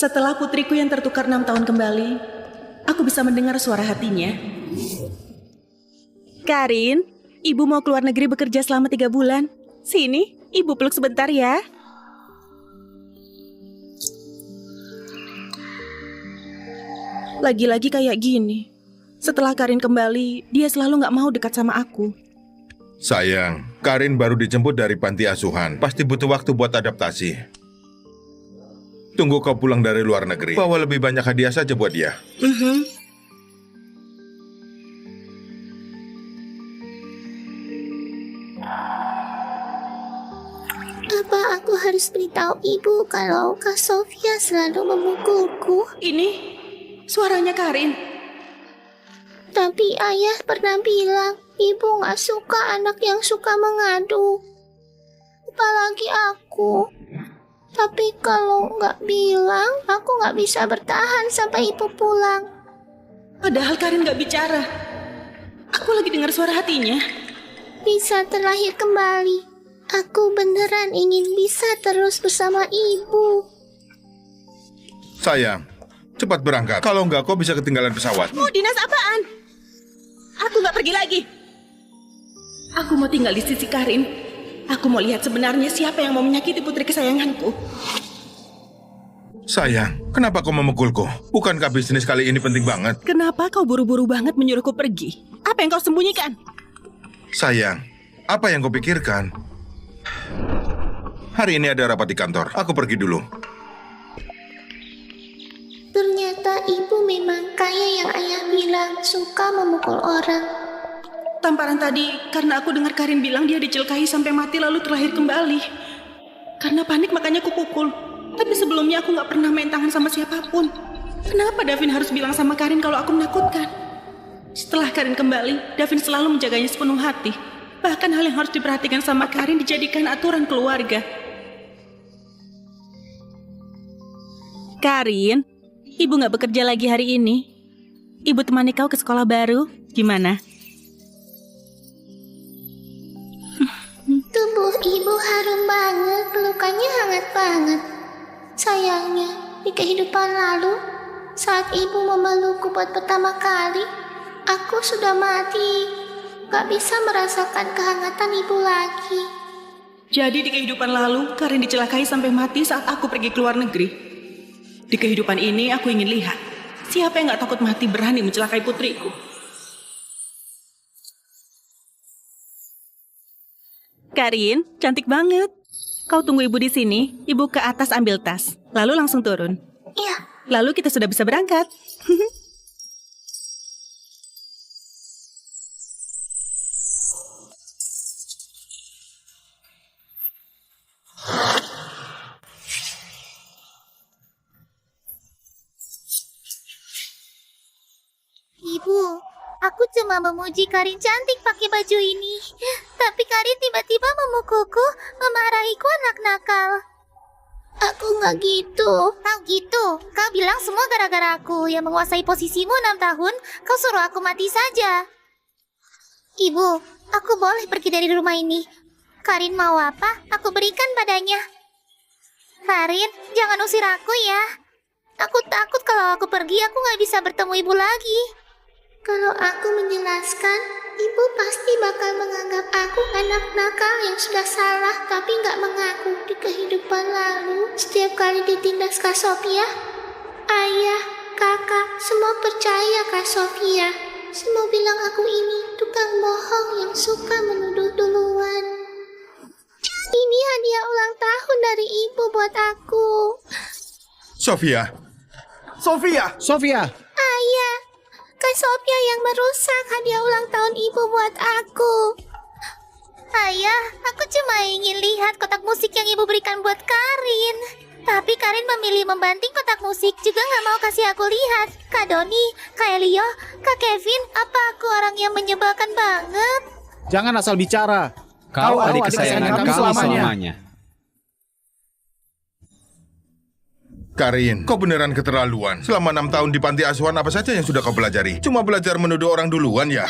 Setelah putriku yang tertukar 6 tahun kembali, aku bisa mendengar suara hatinya. Karin, ibu mau keluar negeri bekerja selama 3 bulan. Sini, ibu peluk sebentar ya. Lagi-lagi kayak gini. Setelah Karin kembali, dia selalu gak mau dekat sama aku. Sayang, Karin baru dijemput dari panti asuhan. Pasti butuh waktu buat adaptasi. Tunggu kau pulang dari luar negeri. Bawa lebih banyak hadiah saja buat dia. Apa aku harus beritahu ibu kalau Kak Sofia selalu memukulku? Ini suaranya Karin. Tapi ayah pernah bilang ibu gak suka anak yang suka mengadu. Apalagi aku. Tapi kalau gak bilang, aku gak bisa bertahan sampai ibu pulang. Padahal Karin gak bicara. Aku lagi dengar suara hatinya. Bisa terlahir kembali. Aku beneran ingin bisa terus bersama ibu. Sayang, cepat berangkat. Kalau enggak, kau bisa ketinggalan pesawat. Mau dinas apaan? Aku gak pergi lagi. Aku mau tinggal di sisi Karin. Aku mau lihat sebenarnya siapa yang mau menyakiti putri kesayanganku. Sayang, kenapa kau memukulku? Bukankah bisnis kali ini penting banget? Kenapa kau buru-buru banget menyuruhku pergi? Apa yang kau sembunyikan? Sayang, apa yang kau pikirkan? Hari ini ada rapat di kantor. Aku pergi dulu. Ternyata ibu memang kayak yang ayah bilang, suka memukul orang. Tamparan tadi karena aku dengar Karin bilang dia dicelakai sampai mati lalu terlahir kembali. Karena panik makanya aku pukul. Tapi sebelumnya aku gak pernah main tangan sama siapapun. Kenapa Davin harus bilang sama Karin kalau aku menakutkan? Setelah Karin kembali, Davin selalu menjaganya sepenuh hati. Bahkan hal yang harus diperhatikan sama Karin dijadikan aturan keluarga. Karin, ibu gak bekerja lagi hari ini. Ibu temani kau ke sekolah baru. Gimana? Tubuh ibu harum banget, pelukannya hangat banget. Sayangnya, di kehidupan lalu, saat ibu memelukku buat pertama kali, aku sudah mati. Gak bisa merasakan kehangatan ibu lagi. Jadi di kehidupan lalu, Karin dicelakai sampai mati saat aku pergi ke luar negeri. Di kehidupan ini aku ingin lihat, siapa yang gak takut mati berani mencelakai putriku. Karin, cantik banget. Kau tunggu ibu di sini, ibu ke atas ambil tas, lalu langsung turun. Iya. Lalu kita sudah bisa berangkat. Ibu, aku cuma memuji Karin cantik pakai baju ini. Tapi Karin tiba-tiba memukulku, memarahiku anak nakal. Aku nggak gitu. Kau gitu? Kau bilang semua gara-gara aku yang menguasai posisimu 6 tahun, kau suruh aku mati saja. Ibu, aku boleh pergi dari rumah ini. Karin mau apa, aku berikan padanya. Karin, jangan usir aku ya. Aku takut kalau aku pergi, aku nggak bisa bertemu ibu lagi. Kalau aku menjelaskan, ibu pasti bakal menganggap aku anak nakal yang sudah salah tapi nggak mengaku. Di kehidupan lalu, setiap kali ditindas Kak Sofia, ayah, kakak, semua percaya Kak Sofia. Semua bilang aku ini tukang bohong yang suka menuduh duluan. Ini hadiah ulang tahun dari ibu buat aku. Sofia, Sofia! Ayah, Kak Sofia yang merusak hadiah ulang tahun ibu buat aku. Ayah, aku cuma ingin lihat kotak musik yang ibu berikan buat Karin. Tapi Karin memilih membanting kotak musik, juga nggak mau kasih aku lihat. Kak Doni, Kak Elio, Kak Kevin, apa aku orang yang menyebalkan banget? Jangan asal bicara. Kau adik kesayangan kami selamanya. Karin, kau beneran keterlaluan. Selama 6 tahun di panti asuhan, apa saja yang sudah kau pelajari? Cuma belajar menuduh orang duluan ya?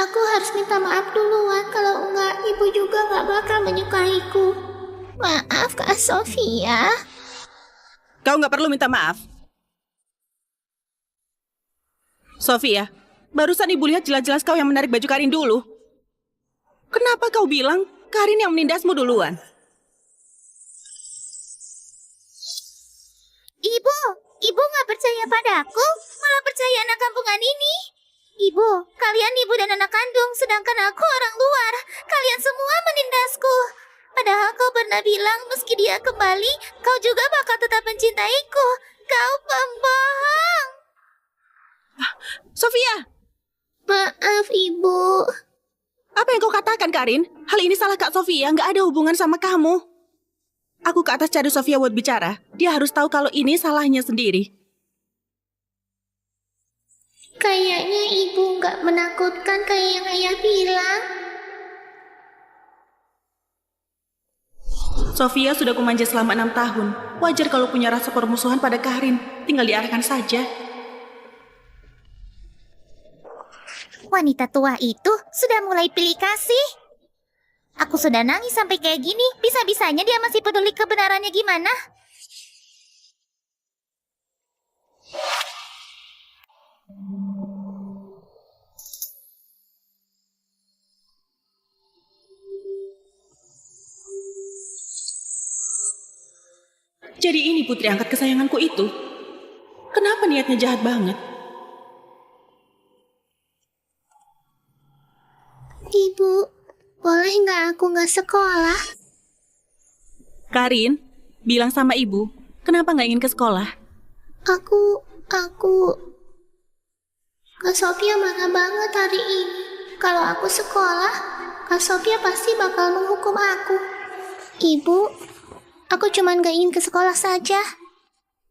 Aku harus minta maaf duluan, kalau enggak ibu juga nggak bakal menyukaiku. Maaf Kak Sofia. Kau nggak perlu minta maaf. Sofia, barusan ibu lihat jelas-jelas kau yang menarik baju Karin dulu. Kenapa kau bilang Karin yang menindasmu duluan? Ibu nggak percaya padaku, malah percaya anak kampungan ini. Ibu, kalian ibu dan anak kandung, sedangkan aku orang luar. Kalian semua menindasku. Padahal kau pernah bilang meski dia kembali, kau juga bakal tetap mencintaiku. Kau pembohong. Sofia, Maaf, Ibu. apa yang kau katakan, Karin? Hal ini salah Kak Sofia, nggak ada hubungan sama kamu. Aku ke atas cari Sofia buat bicara. Dia harus tahu kalau ini salahnya sendiri. Kayaknya Ibu nggak menakutkan kayak yang Ayah bilang. Sofia sudah kumanja selama 6 tahun. Wajar kalau punya rasa permusuhan pada Karin. Tinggal diarahkan saja. Wanita tua itu sudah mulai pilih kasih. Aku sudah nangis sampai kayak gini. Bisa-bisanya dia masih peduli kebenarannya gimana? Jadi ini putri angkat kesayanganku itu. Kenapa niatnya jahat banget? Ibu, boleh nggak aku nggak sekolah? Karin, bilang sama ibu, kenapa nggak ingin ke sekolah? Aku... Kak Sofia marah banget hari ini. Kalau aku sekolah, Kak Sofia pasti bakal menghukum aku. Ibu, aku cuma nggak ingin ke sekolah saja.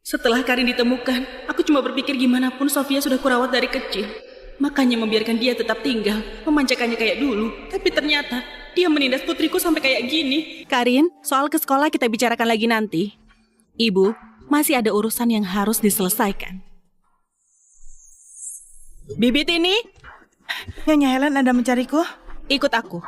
Setelah Karin ditemukan, aku cuma berpikir gimana pun Sofia sudah kurawat dari kecil. Makanya membiarkan dia tetap tinggal, memanjakannya kayak dulu. Tapi ternyata dia menindas putriku sampai kayak gini. Karin, soal ke sekolah kita bicarakan lagi nanti. Ibu, masih ada urusan yang harus diselesaikan. Bibit ini, Nyonya Helen, Anda mencariku? ikut aku.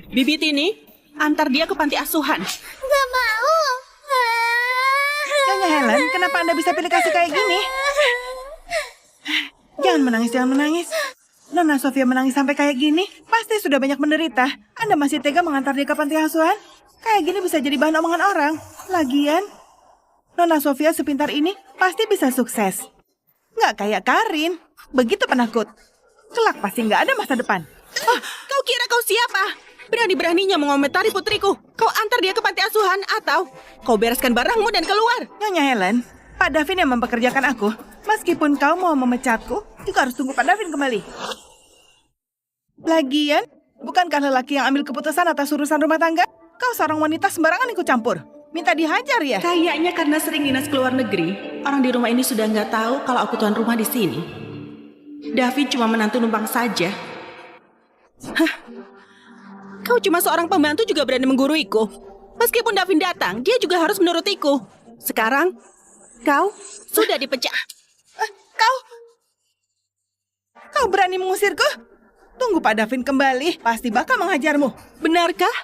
Bibit ini, antar dia ke panti asuhan. Nggak mau. Nyonya Helen, kenapa Anda bisa pilih kasih kayak gini? Jangan menangis, jangan menangis. Nona Sofia menangis sampai kayak gini, pasti sudah banyak menderita. Anda masih tega mengantar dia ke panti asuhan? Kayak gini bisa jadi bahan omongan orang. Lagian, Nona Sofia sepintar ini pasti bisa sukses. Nggak kayak Karin, begitu penakut. Kelak pasti nggak ada masa depan. Kau kira kau siapa? Berani-beraninya mengomentari putriku. Kau antar dia ke panti asuhan atau kau bereskan barangmu dan keluar. Nyonya Helen, Pak Davin yang mempekerjakan aku. Meskipun kau mau memecatku, juga harus tunggu Pak Davin kembali. Lagian, bukankah lelaki yang ambil keputusan atas urusan rumah tangga? Kau seorang wanita sembarangan ikut campur. Minta dihajar ya? Kayaknya karena sering dinas ke luar negeri, orang di rumah ini sudah nggak tahu kalau aku tuan rumah di sini. David cuma menantu numpang saja. Hah? Kau cuma seorang pembantu juga berani mengguruiku. Meskipun David datang, dia juga harus menurutiku. Sekarang, kau sudah dipecat. Kau berani mengusirku? Tunggu Pak Davin kembali, pasti bakal menghajarmu. Benarkah?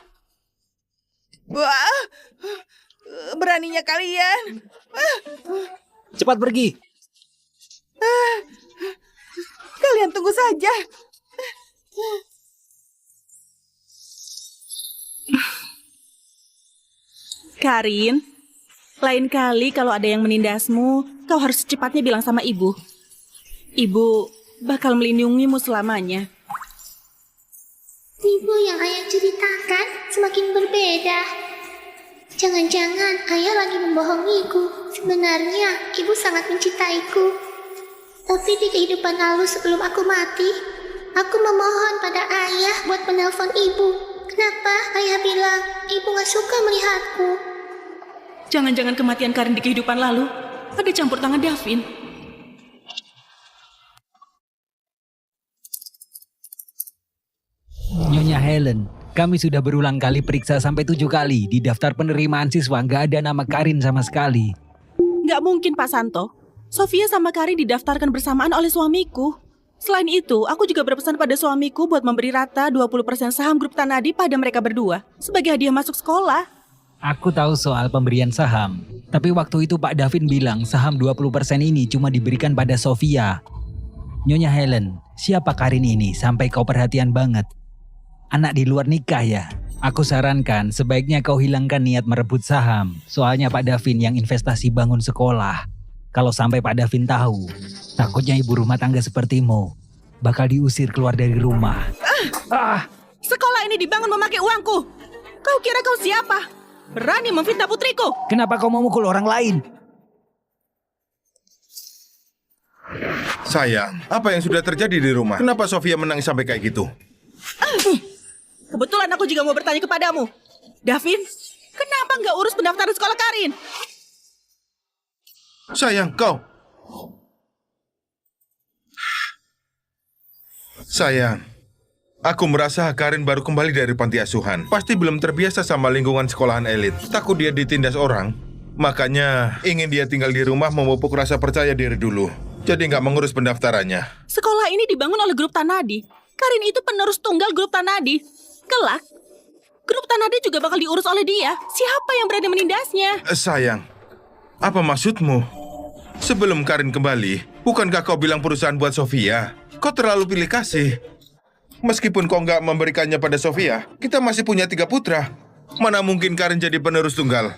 Wah, beraninya kalian. Cepat pergi. Kalian tunggu saja. Karin, lain kali kalau ada yang menindasmu, kau harus secepatnya bilang sama ibu. Ibu bakal melindungimu selamanya. Ibu yang Ayah ceritakan semakin berbeda. Jangan-jangan Ayah lagi membohongiku. Sebenarnya Ibu sangat mencintaiku. Tapi di kehidupan lalu sebelum aku mati, aku memohon pada Ayah buat menelpon Ibu. Kenapa Ayah bilang Ibu gak suka melihatku? Jangan-jangan kematian Karin di kehidupan lalu ada campur tangan Davin. Nyonya Helen, Kami sudah berulang kali periksa sampai 7 kali. Di daftar penerimaan siswa nggak ada nama Karin sama sekali. Nggak mungkin, Pak Santo. Sofia sama Karin didaftarkan bersamaan oleh suamiku. Selain itu, aku juga berpesan pada suamiku buat memberi rata 20% saham grup Tanadi pada mereka berdua sebagai hadiah masuk sekolah. Aku tahu soal pemberian saham. Tapi waktu itu Pak Davin bilang saham 20% ini cuma diberikan pada Sofia. Nyonya Helen, siapa Karin ini sampai kau perhatian banget? Anak di luar nikah ya? Aku sarankan sebaiknya kau hilangkan niat merebut saham. Soalnya Pak Davin yang investasi bangun sekolah. Kalau sampai Pak Davin tahu, takutnya ibu rumah tangga sepertimu bakal diusir keluar dari rumah. Sekolah ini dibangun memakai uangku. Kau kira kau siapa? Berani memfitnah putriku? Kenapa kau memukul orang lain? Sayang, apa yang sudah terjadi di rumah? Kenapa Sofia menangis sampai kayak gitu? Kebetulan aku juga mau bertanya kepadamu. Davin, kenapa nggak urus pendaftaran sekolah Karin? Sayang, kau. Sayang, aku merasa Karin baru kembali dari panti asuhan. Pasti belum terbiasa sama lingkungan sekolahan elit. Takut dia ditindas orang. Makanya ingin dia tinggal di rumah memupuk rasa percaya diri dulu. Jadi nggak mengurus pendaftarannya. Sekolah ini dibangun oleh grup Tanadi. Karin itu penerus tunggal grup Tanadi. Kelak, grup Tanadi juga bakal diurus oleh dia. Siapa yang berani menindasnya? Sayang, apa maksudmu? Sebelum Karin kembali, bukankah kau bilang perusahaan buat Sofia? Kau terlalu pilih kasih. Meskipun kau nggak memberikannya pada Sofia, kita masih punya 3 putra. Mana mungkin Karin jadi penerus tunggal?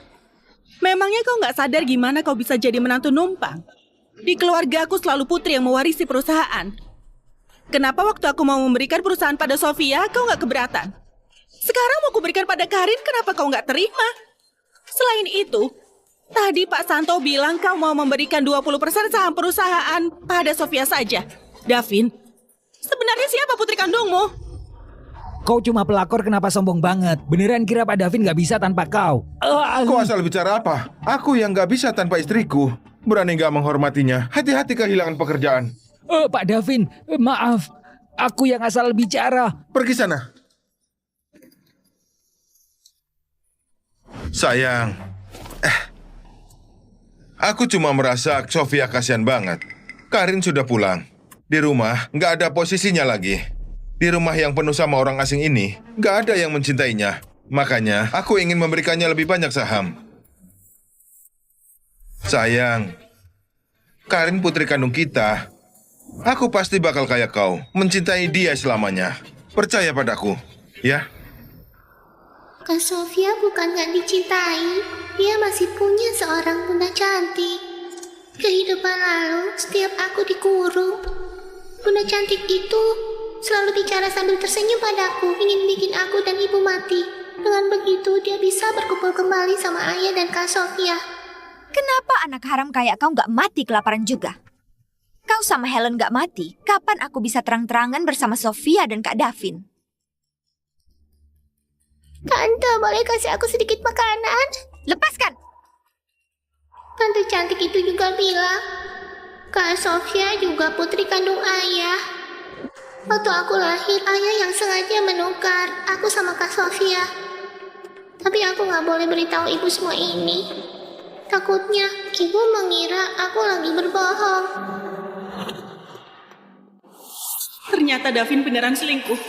Memangnya kau nggak sadar gimana kau bisa jadi menantu numpang? Di keluarga aku selalu putri yang mewarisi perusahaan. Kenapa waktu aku mau memberikan perusahaan pada Sofia, kau nggak keberatan? Sekarang mau kuberikan pada Karin, kenapa kau nggak terima? Selain itu, tadi Pak Santo bilang kau mau memberikan 20% saham perusahaan pada Sofia saja. Davin, sebenarnya siapa putri kandungmu? Kau cuma pelakor, kenapa sombong banget? Beneran kira Pak Davin gak bisa tanpa kau? Kau asal bicara apa? Aku yang nggak bisa tanpa istriku. Berani nggak menghormatinya. Hati-hati kehilangan pekerjaan. Pak Davin, maaf. Aku yang asal bicara. Pergi sana. Sayang. Aku cuma merasa Sofia kasihan banget. Karin sudah pulang. Di rumah nggak ada posisinya lagi. Di rumah yang penuh sama orang asing ini, nggak ada yang mencintainya. Makanya aku ingin memberikannya lebih banyak saham. Sayang, Karin putri kandung kita. Aku pasti bakal kayak kau, mencintai dia selamanya. Percaya padaku, ya? Kak Sofia bukan gak dicintai, dia masih punya seorang bunda cantik. Kehidupan lalu, setiap aku dikurung, bunda cantik itu selalu bicara sambil tersenyum padaku, ingin bikin aku dan ibu mati. Dengan begitu, dia bisa berkumpul kembali sama ayah dan Kak Sofia. Kenapa anak haram kayak kau gak mati kelaparan juga? Kau sama Helen gak mati, kapan aku bisa terang-terangan bersama Sofia dan Kak Davin? Tante, boleh kasih aku sedikit makanan? Lepaskan! Tante cantik itu juga bilang, Kak Sofia juga putri kandung ayah. Waktu aku lahir, ayah yang sengaja menukar aku sama Kak Sofia. Tapi aku gak boleh beritahu ibu semua ini. Takutnya ibu mengira aku lagi berbohong. Ternyata Davin beneran selingkuh.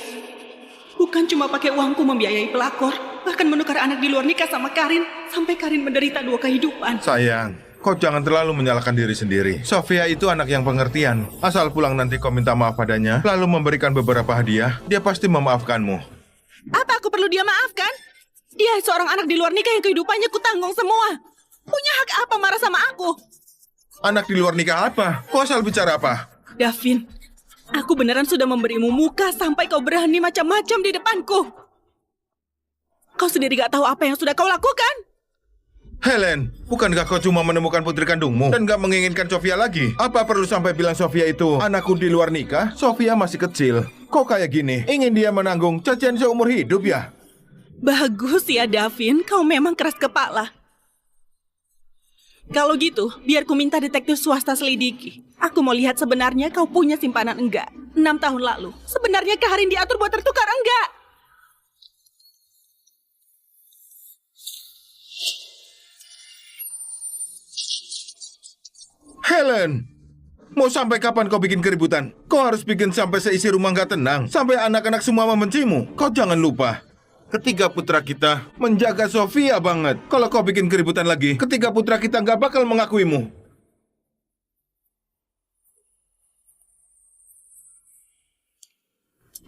Bukan cuma pakai uangku membiayai pelakor, bahkan menukar anak di luar nikah sama Karin, sampai Karin menderita 2 kehidupan. Sayang, kau jangan terlalu menyalahkan diri sendiri. Sofia itu anak yang pengertian. Asal pulang nanti kau minta maaf padanya, lalu memberikan beberapa hadiah, dia pasti memaafkanmu. Apa aku perlu dia maafkan? Dia seorang anak di luar nikah yang kehidupannya kutanggung semua. Punya hak apa marah sama aku? Anak di luar nikah apa? Kau asal bicara apa? Davin, aku beneran sudah memberimu muka sampai kau berani macam-macam di depanku. Kau sendiri gak tahu apa yang sudah kau lakukan? Helen, bukankah kau cuma menemukan putri kandungmu dan gak menginginkan Sofia lagi? Apa perlu sampai bilang Sofia itu anakku di luar nikah? Sofia masih kecil. Kok kayak gini? Ingin dia menanggung cacian seumur hidup ya? Bagus ya Davin, kau memang keras kepala. Kalau gitu, biar ku minta detektif swasta selidiki. Aku mau lihat sebenarnya kau punya simpanan enggak. 6 tahun lalu, sebenarnya Karin diatur buat tertukar enggak? Helen, mau sampai kapan kau bikin keributan? Kau harus bikin sampai seisi rumah nggak tenang, sampai anak-anak semua membencimu. Kau jangan lupa, ketiga putra kita menjaga Sofia banget. Kalau kau bikin keributan lagi, ketiga putra kita nggak bakal mengakuimu.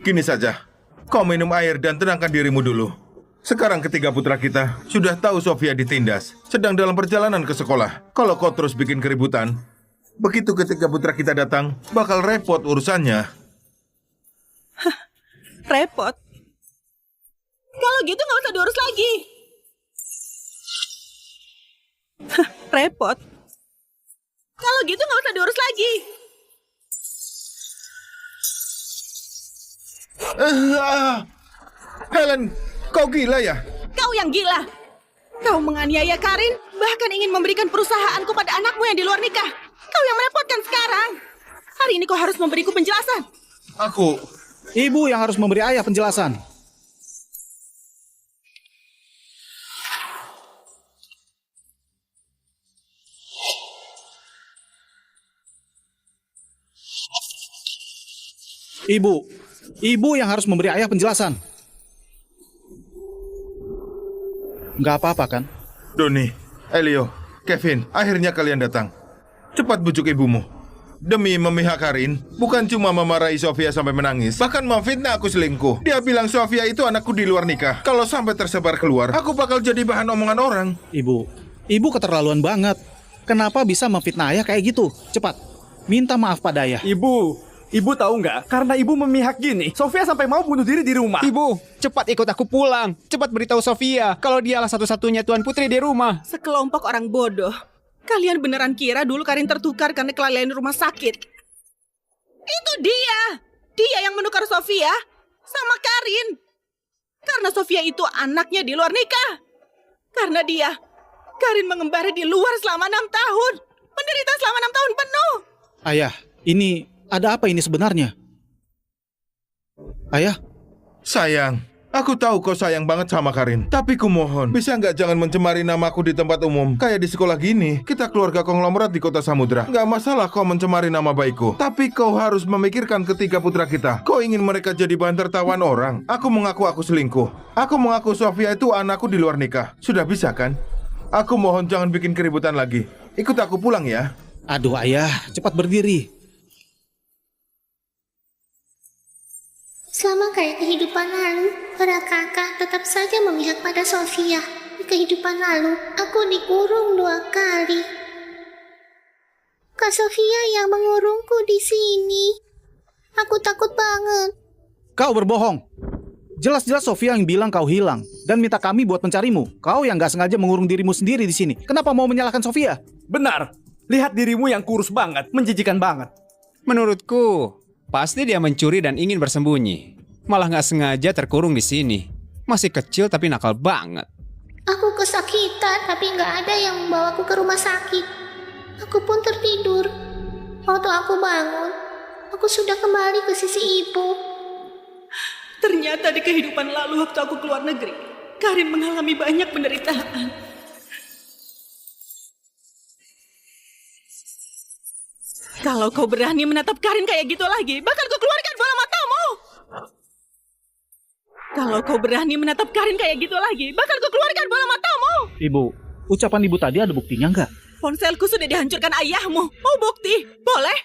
Gini saja, kau minum air dan tenangkan dirimu dulu. Sekarang ketiga putra kita sudah tahu Sofia ditindas, sedang dalam perjalanan ke sekolah. Kalau kau terus bikin keributan, begitu ketiga putra kita datang, bakal repot urusannya. Repot? Kalau gitu nggak usah diurus lagi. Repot? Kalau gitu nggak usah diurus lagi. Helen, kau gila ya? Kau yang gila. Kau menganiaya Karin, bahkan ingin memberikan perusahaanku pada anakmu yang di luar nikah. Kau yang merepotkan sekarang. Hari ini kau harus memberiku penjelasan. Ibu yang harus memberi ayah penjelasan. Ibu yang harus memberi ayah penjelasan. Nggak apa-apa kan? Doni, Elio, Kevin, akhirnya kalian datang. Cepat bujuk ibumu. Demi memihak Karin, bukan cuma memarahi Sofia sampai menangis, bahkan memfitnah aku selingkuh. Dia bilang Sofia itu anakku di luar nikah. Kalau sampai tersebar keluar, aku bakal jadi bahan omongan orang. Ibu keterlaluan banget. Kenapa bisa memfitnah ayah kayak gitu? Cepat, minta maaf pada ayah. Ibu tahu nggak? Karena ibu memihak gini, Sofia sampai mau bunuh diri di rumah. Ibu, cepat ikut aku pulang. Cepat beritahu Sofia kalau dialah satu-satunya tuan putri di rumah. Sekelompok orang bodoh. Kalian beneran kira dulu Karin tertukar karena kelalaian rumah sakit? Itu dia. Dia yang menukar Sofia sama Karin. Karena Sofia itu anaknya di luar nikah. Karena dia, Karin mengembara di luar selama 6 tahun. Menderita selama 6 tahun penuh. Ayah, ini ada apa ini sebenarnya? Ayah? Sayang, aku tahu kau sayang banget sama Karin. Tapi kumohon, bisa nggak jangan mencemari namaku di tempat umum? Kayak di sekolah gini, kita keluarga konglomerat di kota Samudra. Nggak masalah kau mencemari nama baikku. Tapi kau harus memikirkan ketiga putra kita. Kau ingin mereka jadi bahan tertawan orang. Aku mengaku aku selingkuh. Aku mengaku Sofia itu anakku di luar nikah. Sudah bisa kan? Aku mohon jangan bikin keributan lagi. Ikut aku pulang ya. Aduh ayah, cepat berdiri. Sama kayak kehidupan lalu, para kakak tetap saja memihak pada Sofia. Di kehidupan lalu, aku dikurung 2 kali. Kak Sofia yang mengurungku di sini. Aku takut banget. Kau berbohong. Jelas-jelas Sofia yang bilang kau hilang dan minta kami buat mencarimu. Kau yang nggak sengaja mengurung dirimu sendiri di sini. Kenapa mau menyalahkan Sofia? Benar. Lihat dirimu yang kurus banget, menjijikan banget. Menurutku, pasti dia mencuri dan ingin bersembunyi. Malah nggak sengaja terkurung di sini. Masih kecil tapi nakal banget. Aku kesakitan, tapi nggak ada yang membawaku ke rumah sakit. Aku pun tertidur. Waktu aku bangun, aku sudah kembali ke sisi ibu. Ternyata di kehidupan lalu waktu aku keluar negeri, Karin mengalami banyak penderitaan. Kalau kau berani menatap Karin kayak gitu lagi, bakal kau keluarkan bola matamu. Kalau kau berani menatap Karin kayak gitu lagi, bakal kau keluarkan bola matamu. Ibu, ucapan ibu tadi ada buktinya nggak? Ponselku sudah dihancurkan ayahmu. Mau bukti? Boleh?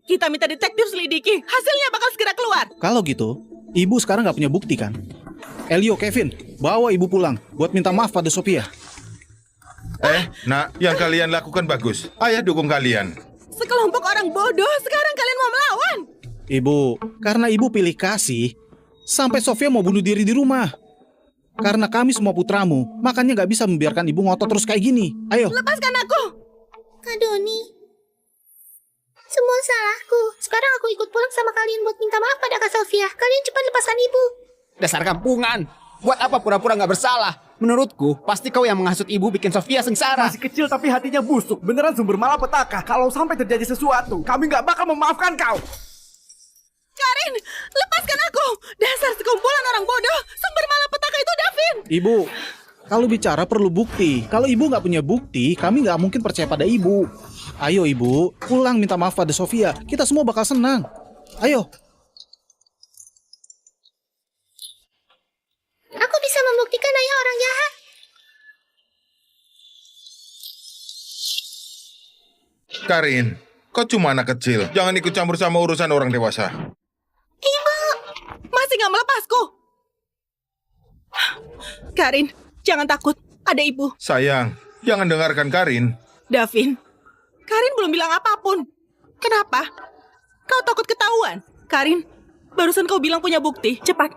Kita minta detektif selidiki. Hasilnya bakal segera keluar. Kalau gitu, ibu sekarang nggak punya bukti kan? Elio, Kevin, bawa ibu pulang buat minta maaf pada Sofia. Nak, yang kalian lakukan bagus. Ayah dukung kalian. Sekelompok orang bodoh, sekarang kalian mau melawan. Ibu, karena ibu pilih kasih, sampai Sofia mau bunuh diri di rumah. Karena kami semua putramu, makanya nggak bisa membiarkan ibu ngotot terus kayak gini. Ayo. Lepaskan aku. Kak Doni, semua salahku. Sekarang aku ikut pulang sama kalian buat minta maaf pada Kak Sofia. Kalian cepat lepaskan ibu. Dasar kampungan. Buat apa pura-pura nggak bersalah? Menurutku, pasti kau yang menghasut ibu bikin Sofia sengsara. Masih kecil tapi hatinya busuk. Beneran sumber malapetaka. Kalau sampai terjadi sesuatu, kami nggak bakal memaafkan kau. Karin, lepaskan aku. Dasar sekumpulan orang bodoh. Sumber malapetaka itu Davin. Ibu, Kalau bicara perlu bukti. Kalau ibu nggak punya bukti, kami nggak mungkin percaya pada ibu. Ayo ibu, pulang minta maaf pada Sofia. Kita semua bakal senang. Ayo. Aku bisa membuktikan ayah orang jahat. Karin, kau cuma anak kecil. Jangan ikut campur sama urusan orang dewasa. Ibu! Masih nggak melepasku. Karin, jangan takut. Ada ibu. Sayang, jangan dengarkan Karin. Davin, Karin belum bilang apapun. Kenapa? Kau takut ketahuan? Karin, barusan kau bilang punya bukti. Cepat,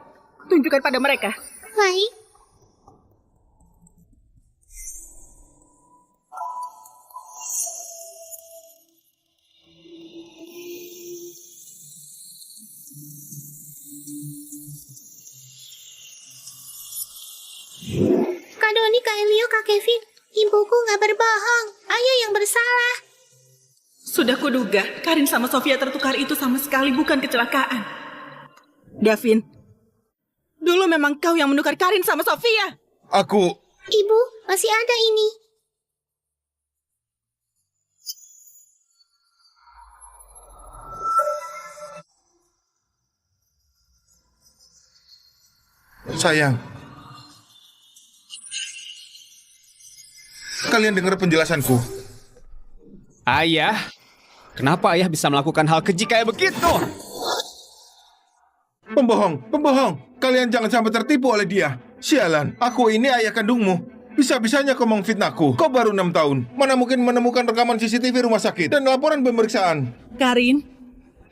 tunjukkan pada mereka. Baik. Kak Doni, Kak Elio, Kak Kevin, ibuku nggak berbohong. Ayah yang bersalah. Sudah kuduga, Karin sama Sofia tertukar itu sama sekali bukan kecelakaan. Davin, dulu memang kau yang menukar Karin sama Sofia. Aku... Ibu, masih ada ini. Sayang. Kalian dengar penjelasanku. Ayah, kenapa ayah bisa melakukan hal keji kayak begitu? Pembohong, pembohong. Kalian jangan sampai tertipu oleh dia. Sialan, aku ini ayah kandungmu. Bisa-bisanya kau memfitnahku. Kau baru 6 tahun. Mana mungkin menemukan rekaman CCTV rumah sakit dan laporan pemeriksaan. Karin,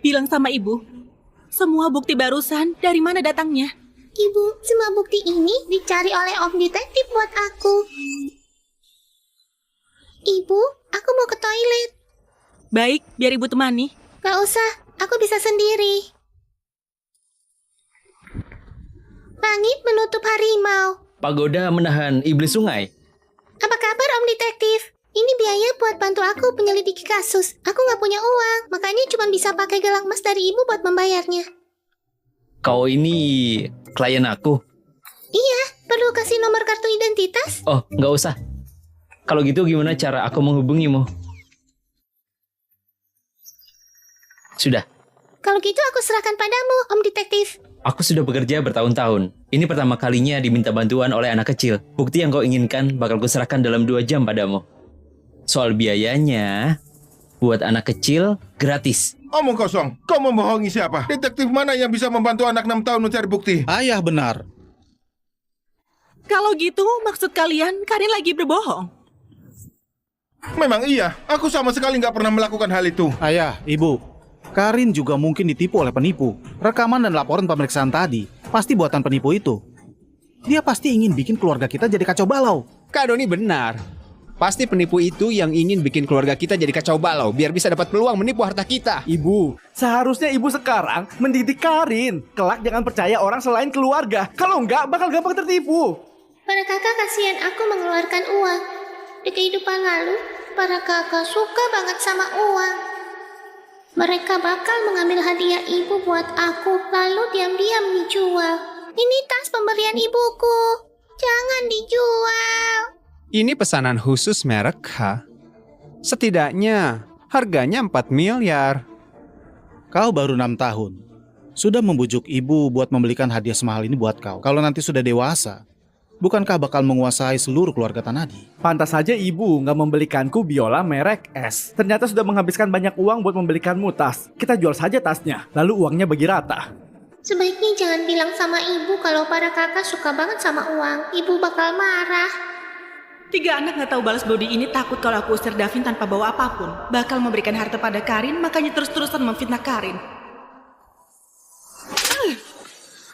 bilang sama ibu, semua bukti barusan dari mana datangnya? Ibu, semua bukti ini dicari oleh Om Detektif buat aku. Ibu, aku mau ke toilet. Baik, biar ibu temani. Gak usah, aku bisa sendiri. Langit menutup harimau. Pagoda menahan iblis sungai. Apa kabar Om Detektif? Ini biaya buat bantu aku penyelidiki kasus. Aku nggak punya uang, makanya cuma bisa pakai gelang emas dari ibu buat membayarnya. Kau ini klien aku. Iya, perlu kasih nomor kartu identitas? Oh, nggak usah. Kalau gitu gimana cara aku menghubungimu? Sudah. Kalau gitu aku serahkan padamu, Om Detektif. Aku sudah bekerja bertahun-tahun. Ini pertama kalinya diminta bantuan oleh anak kecil. Bukti yang kau inginkan bakal kuserahkan dalam 2 jam padamu. Soal biayanya, buat anak kecil, gratis. Omong kosong. Kau membohongi siapa? Detektif mana yang bisa membantu anak 6 tahun mencari bukti? Ayah benar. Kalau gitu, maksud kalian Karin lagi berbohong? Memang iya. Aku sama sekali nggak pernah melakukan hal itu. Ayah, ibu. Karin juga mungkin ditipu oleh penipu. Rekaman dan laporan pemeriksaan tadi pasti buatan penipu itu. Dia pasti ingin bikin keluarga kita jadi kacau balau. Kak Doni benar. Pasti penipu itu yang ingin bikin keluarga kita jadi kacau balau biar bisa dapat peluang menipu harta kita. Ibu, seharusnya ibu sekarang mendidik Karin. Kelak jangan percaya orang selain keluarga. Kalau enggak, bakal gampang tertipu. Para kakak kasihan aku mengeluarkan uang. Di kehidupan lalu, para kakak suka banget sama uang. Mereka bakal mengambil hadiah ibu buat aku, lalu diam-diam dijual. Ini tas pemberian ibuku. Jangan dijual. Ini pesanan khusus merek H. Setidaknya harganya 4 miliar. Kau baru 6 tahun. Sudah membujuk ibu buat membelikan hadiah semahal ini buat kau. Kalau nanti sudah dewasa, bukankah bakal menguasai seluruh keluarga Tanadi? Pantas saja ibu nggak membelikanku biola merek S. Ternyata sudah menghabiskan banyak uang buat membelikanmu tas. Kita jual saja tasnya, lalu uangnya bagi rata. Sebaiknya jangan bilang sama ibu kalau para kakak suka banget sama uang. Ibu bakal marah. 3 anak nggak tahu balas budi ini takut kalau aku usir Davin tanpa bawa apapun. Bakal memberikan harta pada Karin, makanya terus-terusan memfitnah Karin.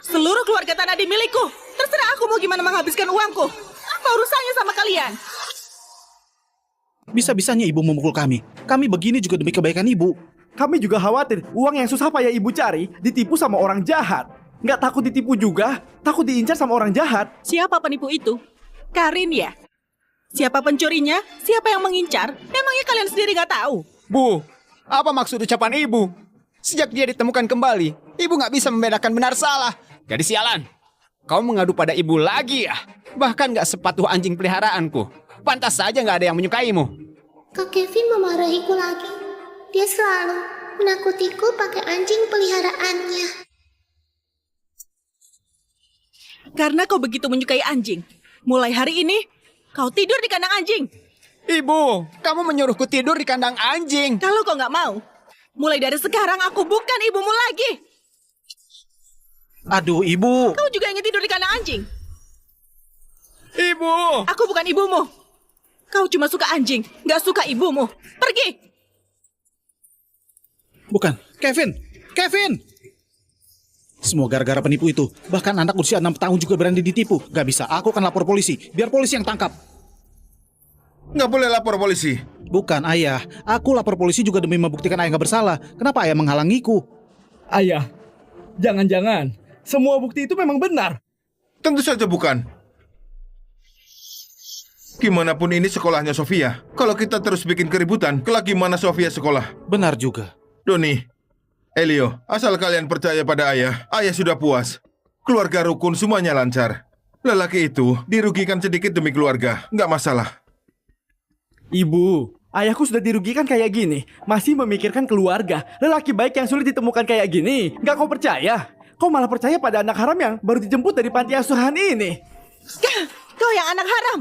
Seluruh keluarga Tanadi milikku. Terserah aku mau gimana menghabiskan uangku. Apa urusannya sama kalian? Bisa-bisanya ibu memukul kami. Kami begini juga demi kebaikan ibu. Kami juga khawatir uang yang susah payah ibu cari ditipu sama orang jahat. Nggak takut ditipu juga, takut diincar sama orang jahat. Siapa penipu itu? Karin ya? Siapa pencurinya? Siapa yang mengincar? Emangnya kalian sendiri nggak tahu? Bu, apa maksud ucapan ibu? Sejak dia ditemukan kembali, ibu nggak bisa membedakan benar salah. Jadi sialan. Kau mengadu pada ibu lagi ya? Bahkan gak sepatuh anjing peliharaanku. Pantas saja gak ada yang menyukaimu. Kak Kevin memarahiku lagi. Dia selalu menakutiku pakai anjing peliharaannya. Karena kau begitu menyukai anjing. Mulai hari ini, kau tidur di kandang anjing. Ibu, kamu menyuruhku tidur di kandang anjing. Kalau kau nggak mau, mulai dari sekarang aku bukan ibumu lagi. Aduh, Ibu. Kau juga ingin tidur di kandang anjing. Ibu! Aku bukan ibumu. Kau cuma suka anjing, nggak suka ibumu. Pergi! Bukan, Kevin. Kevin! Semua gara-gara penipu itu. Bahkan anak usia 6 tahun juga berani ditipu. Gak bisa, aku akan lapor polisi. Biar polisi yang tangkap. Nggak boleh lapor polisi. Bukan, Ayah. Aku lapor polisi juga demi membuktikan Ayah gak bersalah. Kenapa Ayah menghalangiku? Ayah, jangan-jangan semua bukti itu memang benar. Tentu saja bukan. Gimana pun ini sekolahnya Sofia. Kalau kita terus bikin keributan, kelak gimana Sofia sekolah? Benar juga. Doni, Elio, asal kalian percaya pada ayah, ayah sudah puas. Keluarga rukun semuanya lancar. Lelaki itu dirugikan sedikit demi keluarga, nggak masalah. Ibu, ayahku sudah dirugikan kayak gini, masih memikirkan keluarga. Lelaki baik yang sulit ditemukan kayak gini, nggak kau percaya? Kau malah percaya pada anak haram yang baru dijemput dari panti asuhan ini. Kau yang anak haram.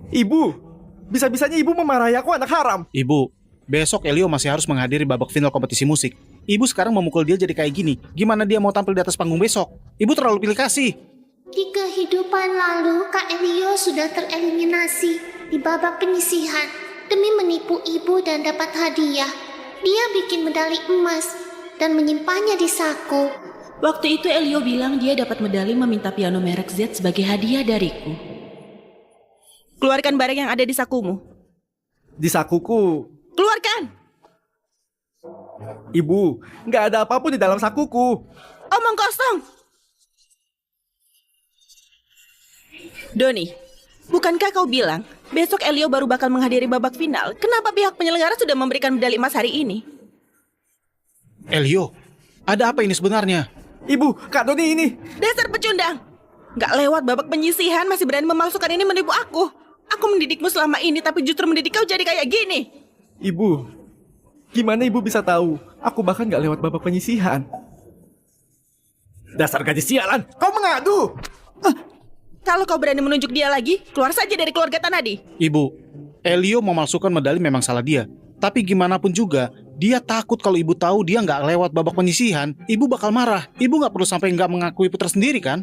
Ibu, bisa-bisanya ibu memarahi aku anak haram. Ibu, besok Elio masih harus menghadiri babak final kompetisi musik. Ibu sekarang memukul dia jadi kayak gini. Gimana dia mau tampil di atas panggung besok? Ibu terlalu pilih kasih. Di kehidupan lalu, Kak Elio sudah tereliminasi di babak penyisihan demi menipu ibu dan dapat hadiah. Dia bikin medali emas dan menyimpannya di saku. Waktu itu Elio bilang dia dapat medali meminta piano merek Z sebagai hadiah dariku. Keluarkan barang yang ada di sakumu. Di sakuku. Keluarkan! Ibu, nggak ada apapun di dalam sakuku. Omong kosong! Doni, bukankah kau bilang besok Elio baru bakal menghadiri babak final? Kenapa pihak penyelenggara sudah memberikan medali emas hari ini? Elio, ada apa ini sebenarnya? Ibu, Kak Doni ini. Dasar pecundang! Nggak lewat babak penyisihan masih berani memalsukan ini menipu aku. Aku mendidikmu selama ini tapi justru mendidik kau jadi kayak gini. Ibu, gimana ibu bisa tahu? Aku bahkan nggak lewat babak penyisihan. Dasar gadis sialan, kau mengadu! Kalau kau berani menunjuk dia lagi, keluar saja dari keluarga Tanadi. Ibu, Elio memalsukan medali memang salah dia. Tapi gimana pun juga, dia takut kalau ibu tahu dia nggak lewat babak penyisihan, ibu bakal marah. Ibu nggak perlu sampai nggak mengakui putra sendiri kan?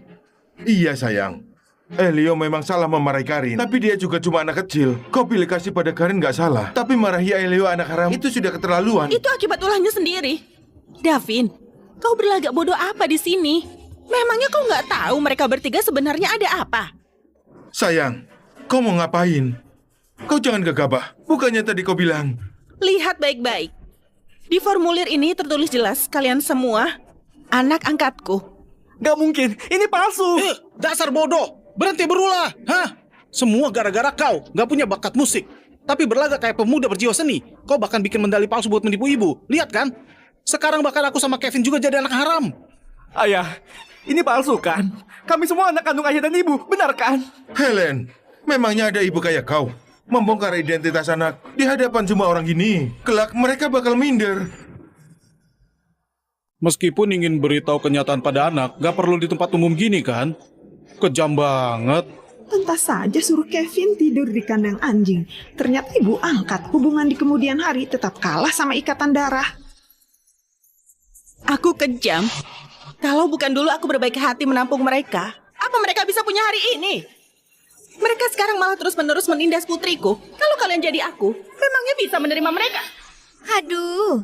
Iya sayang. Elio memang salah memarahi Karin, tapi dia juga cuma anak kecil. Kau pilih kasih pada Karin nggak salah, tapi marahi Elio anak haram itu sudah keterlaluan. Itu akibat ulahnya sendiri. Davin, kau berlagak bodoh apa di sini? Memangnya kau nggak tahu mereka bertiga sebenarnya ada apa? Sayang, kau mau ngapain? Kau jangan gegabah. Bukannya tadi kau bilang. Lihat baik-baik. Di formulir ini tertulis jelas kalian semua anak angkatku. Gak mungkin, ini palsu. Dasar bodoh, berhenti berulah. Hah? Semua gara-gara kau, gak punya bakat musik. Tapi berlagak kayak pemuda berjiwa seni. Kau bahkan bikin medali palsu buat menipu ibu. Lihat kan? Sekarang bahkan aku sama Kevin juga jadi anak haram. Ayah, ini palsu kan? Kami semua anak kandung ayah dan ibu, benar kan? Helen, memangnya ada ibu kayak kau? Membongkar identitas anak di hadapan semua orang gini. Kelak mereka bakal minder. Meskipun ingin beritahu kenyataan pada anak, gak perlu di tempat umum gini kan? Kejam banget. Lantas saja suruh Kevin tidur di kandang anjing. Ternyata ibu angkat hubungan di kemudian hari tetap kalah sama ikatan darah. Aku kejam. Kalau bukan dulu aku berbaik hati menampung mereka, apa mereka bisa punya hari ini? Mereka sekarang malah terus-menerus menindas putriku. Kalau kalian jadi aku, memangnya bisa menerima mereka? Aduh.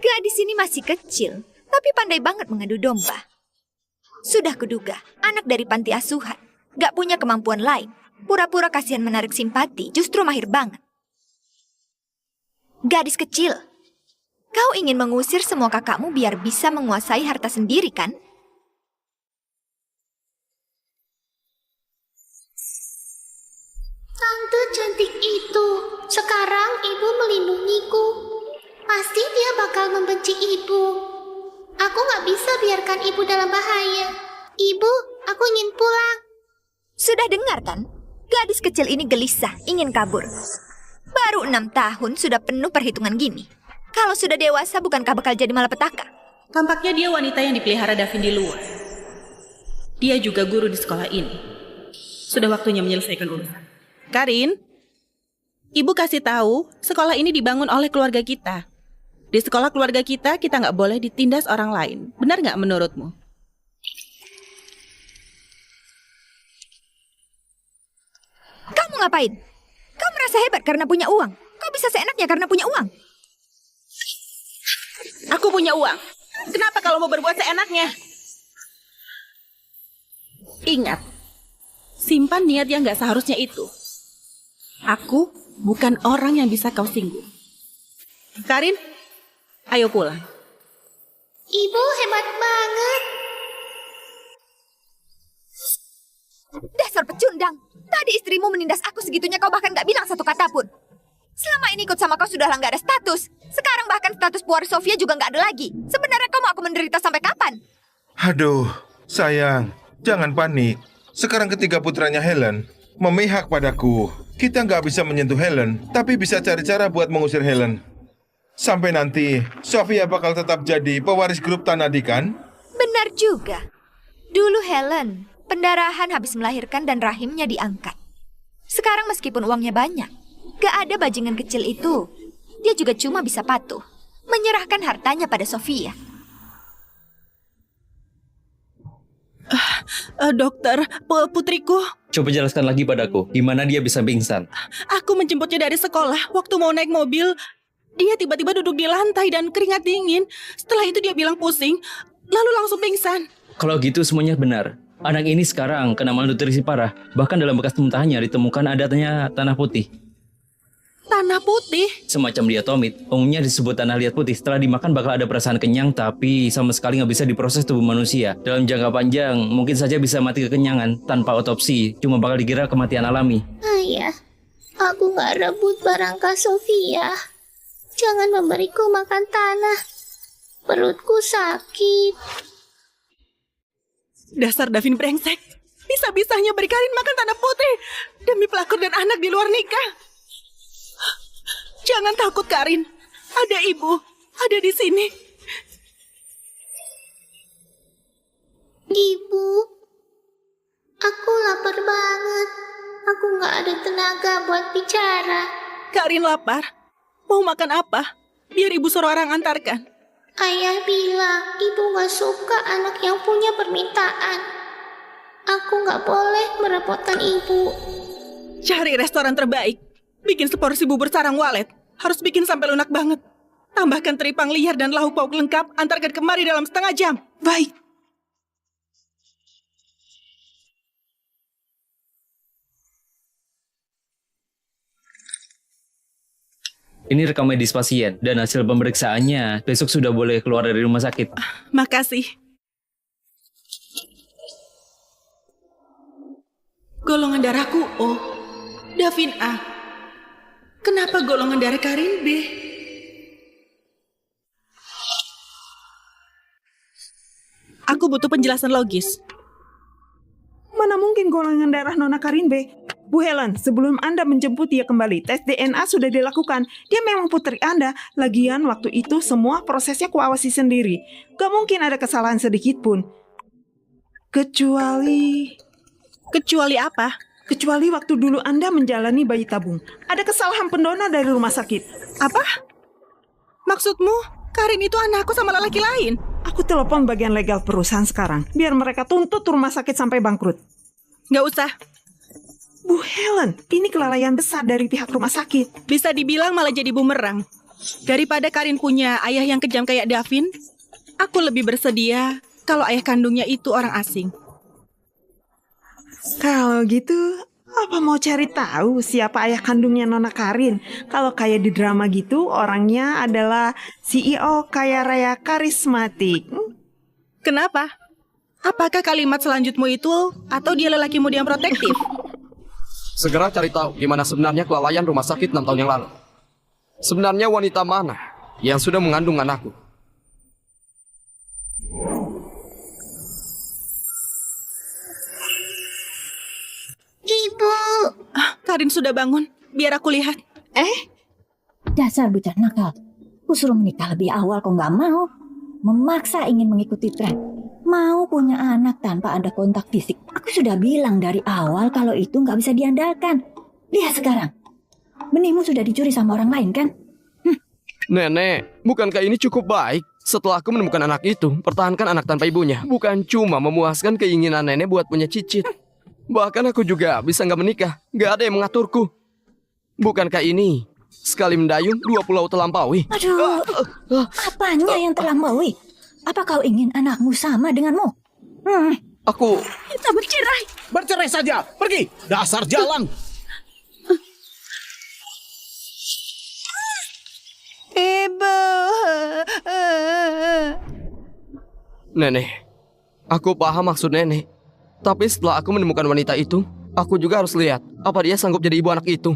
Gadis ini masih kecil, tapi pandai banget mengadu domba. Sudah kuduga, anak dari panti asuhan. Gak punya kemampuan lain. Pura-pura kasihan menarik simpati, justru mahir banget. Gadis kecil, kau ingin mengusir semua kakakmu biar bisa menguasai harta sendiri kan? Tante cantik itu. Sekarang ibu melindungiku. Pasti dia bakal membenci ibu. Aku nggak bisa biarkan ibu dalam bahaya. Ibu, aku ingin pulang. Sudah dengar kan? Gadis kecil ini gelisah, ingin kabur. Baru 6 tahun sudah penuh perhitungan gini. Kalau sudah dewasa bukankah bakal jadi malapetaka? Tampaknya dia wanita yang dipelihara Davin di luar. Dia juga guru di sekolah ini. Sudah waktunya menyelesaikan urusan. Karin, ibu kasih tahu sekolah ini dibangun oleh keluarga kita. Di sekolah keluarga kita nggak boleh ditindas orang lain. Benar nggak menurutmu? Kamu ngapain? Kau merasa hebat karena punya uang. Kau bisa seenaknya karena punya uang. Aku punya uang. Kenapa kalau mau berbuat seenaknya? Ingat, simpan niat yang nggak seharusnya itu. Aku bukan orang yang bisa kau singgung. Karin, ayo pulang. Ibu hebat banget. Dasar pecundang. Tadi istrimu menindas aku segitunya kau bahkan gak bilang satu kata pun. Selama ini ikut sama kau sudahlah gak ada status. Sekarang bahkan status puari Sofia juga gak ada lagi. Sebenarnya kau mau aku menderita sampai kapan? Aduh, sayang, jangan panik. Sekarang ketiga putranya Helen memihak padaku. Kita nggak bisa menyentuh Helen, tapi bisa cari cara buat mengusir Helen. Sampai nanti, Sofia bakal tetap jadi pewaris grup Tanadi kan? Benar juga. Dulu Helen, pendarahan habis melahirkan dan rahimnya diangkat. Sekarang meskipun uangnya banyak, gak ada bajingan kecil itu. Dia juga cuma bisa patuh, menyerahkan hartanya pada Sofia. Dokter, putriku. Coba jelaskan lagi padaku, gimana dia bisa pingsan? Aku menjemputnya dari sekolah. Waktu mau naik mobil, dia tiba-tiba duduk di lantai dan keringat dingin. Setelah itu dia bilang pusing, lalu langsung pingsan. Kalau gitu semuanya benar. Anak ini sekarang kena malnutrisi parah. Bahkan dalam bekas muntahannya ditemukan adanya tanah putih. Tanah putih? Semacam diatomit. Umumnya disebut tanah liat putih. Setelah dimakan bakal ada perasaan kenyang, tapi sama sekali nggak bisa diproses tubuh manusia. Dalam jangka panjang, mungkin saja bisa mati kekenyangan tanpa otopsi. Cuma bakal dikira kematian alami. Ayah, aku nggak rebut barang Kak Sofia. Jangan memberiku makan tanah. Perutku sakit. Dasar Davin brengsek. Bisa-bisanya beri Karin makan tanah putih demi pelakor dan anak di luar nikah. Jangan takut, Karin. Ada ibu, ada di sini. Ibu, aku lapar banget. Aku nggak ada tenaga buat bicara. Karin lapar. Mau makan apa? Biar ibu suruh orang antarkan. Ayah bilang ibu nggak suka anak yang punya permintaan. Aku nggak boleh merepotkan ibu. Cari restoran terbaik. Bikin seporsi bubur sarang walet. Harus bikin sampai lunak banget. Tambahkan teripang liar dan lauk pauk lengkap. Antarkan kemari dalam setengah jam. Baik. Ini rekam medis pasien dan hasil pemeriksaannya besok sudah boleh keluar dari rumah sakit. Makasih. Golongan darahku O, Davin A. Kenapa golongan darah Karin B? Aku butuh penjelasan logis. Mana mungkin golongan darah Nona Karin B? Bu Helen, sebelum Anda menjemput dia kembali, tes DNA sudah dilakukan. Dia memang putri Anda. Lagian waktu itu semua prosesnya kuawasi sendiri. Gak mungkin ada kesalahan sedikit pun. Kecuali apa? Kecuali waktu dulu Anda menjalani bayi tabung. Ada kesalahan pendonor dari rumah sakit. Apa? Maksudmu, Karin itu anakku sama lelaki lain? Aku telepon bagian legal perusahaan sekarang. Biar mereka tuntut rumah sakit sampai bangkrut. Nggak usah. Bu Helen, ini kelalaian besar dari pihak rumah sakit. Bisa dibilang malah jadi bumerang. Daripada Karin punya ayah yang kejam kayak Davin, aku lebih bersedia kalau ayah kandungnya itu orang asing. Kalau gitu, apa mau cari tahu siapa ayah kandungnya Nona Karin? Kalau kayak di drama gitu, orangnya adalah CEO kaya raya karismatik. Kenapa? Apakah kalimat selanjutmu itu atau dia lelaki muda yang protektif? Segera cari tahu gimana sebenarnya kelalaian rumah sakit 6 tahun yang lalu. Sebenarnya wanita mana yang sudah mengandung anakku. Ibu. Karin sudah bangun. Biar aku lihat. Dasar bocah nakal. Ku suruh menikah lebih awal kok nggak mau. Memaksa ingin mengikuti tren. Mau punya anak tanpa ada kontak fisik. Aku sudah bilang dari awal kalau itu nggak bisa diandalkan. Lihat sekarang. Benihmu sudah dicuri sama orang lain kan? Nenek, bukankah ini cukup baik? Setelah aku menemukan anak itu, pertahankan anak tanpa ibunya. Bukan cuma memuaskan keinginan nenek buat punya cicit. Bahkan aku juga bisa nggak menikah. Nggak ada yang mengaturku. Bukankah ini sekali mendayung 2 pulau terlampaui? Aduh, apanya yang terlampaui? Apa kau ingin anakmu sama denganmu? Aku... Kita bercerai. Bercerai saja. Pergi. Dasar jalang. Ibu. Nenek, aku paham maksud nenek. Tapi setelah aku menemukan wanita itu, aku juga harus lihat apa dia sanggup jadi ibu anak itu.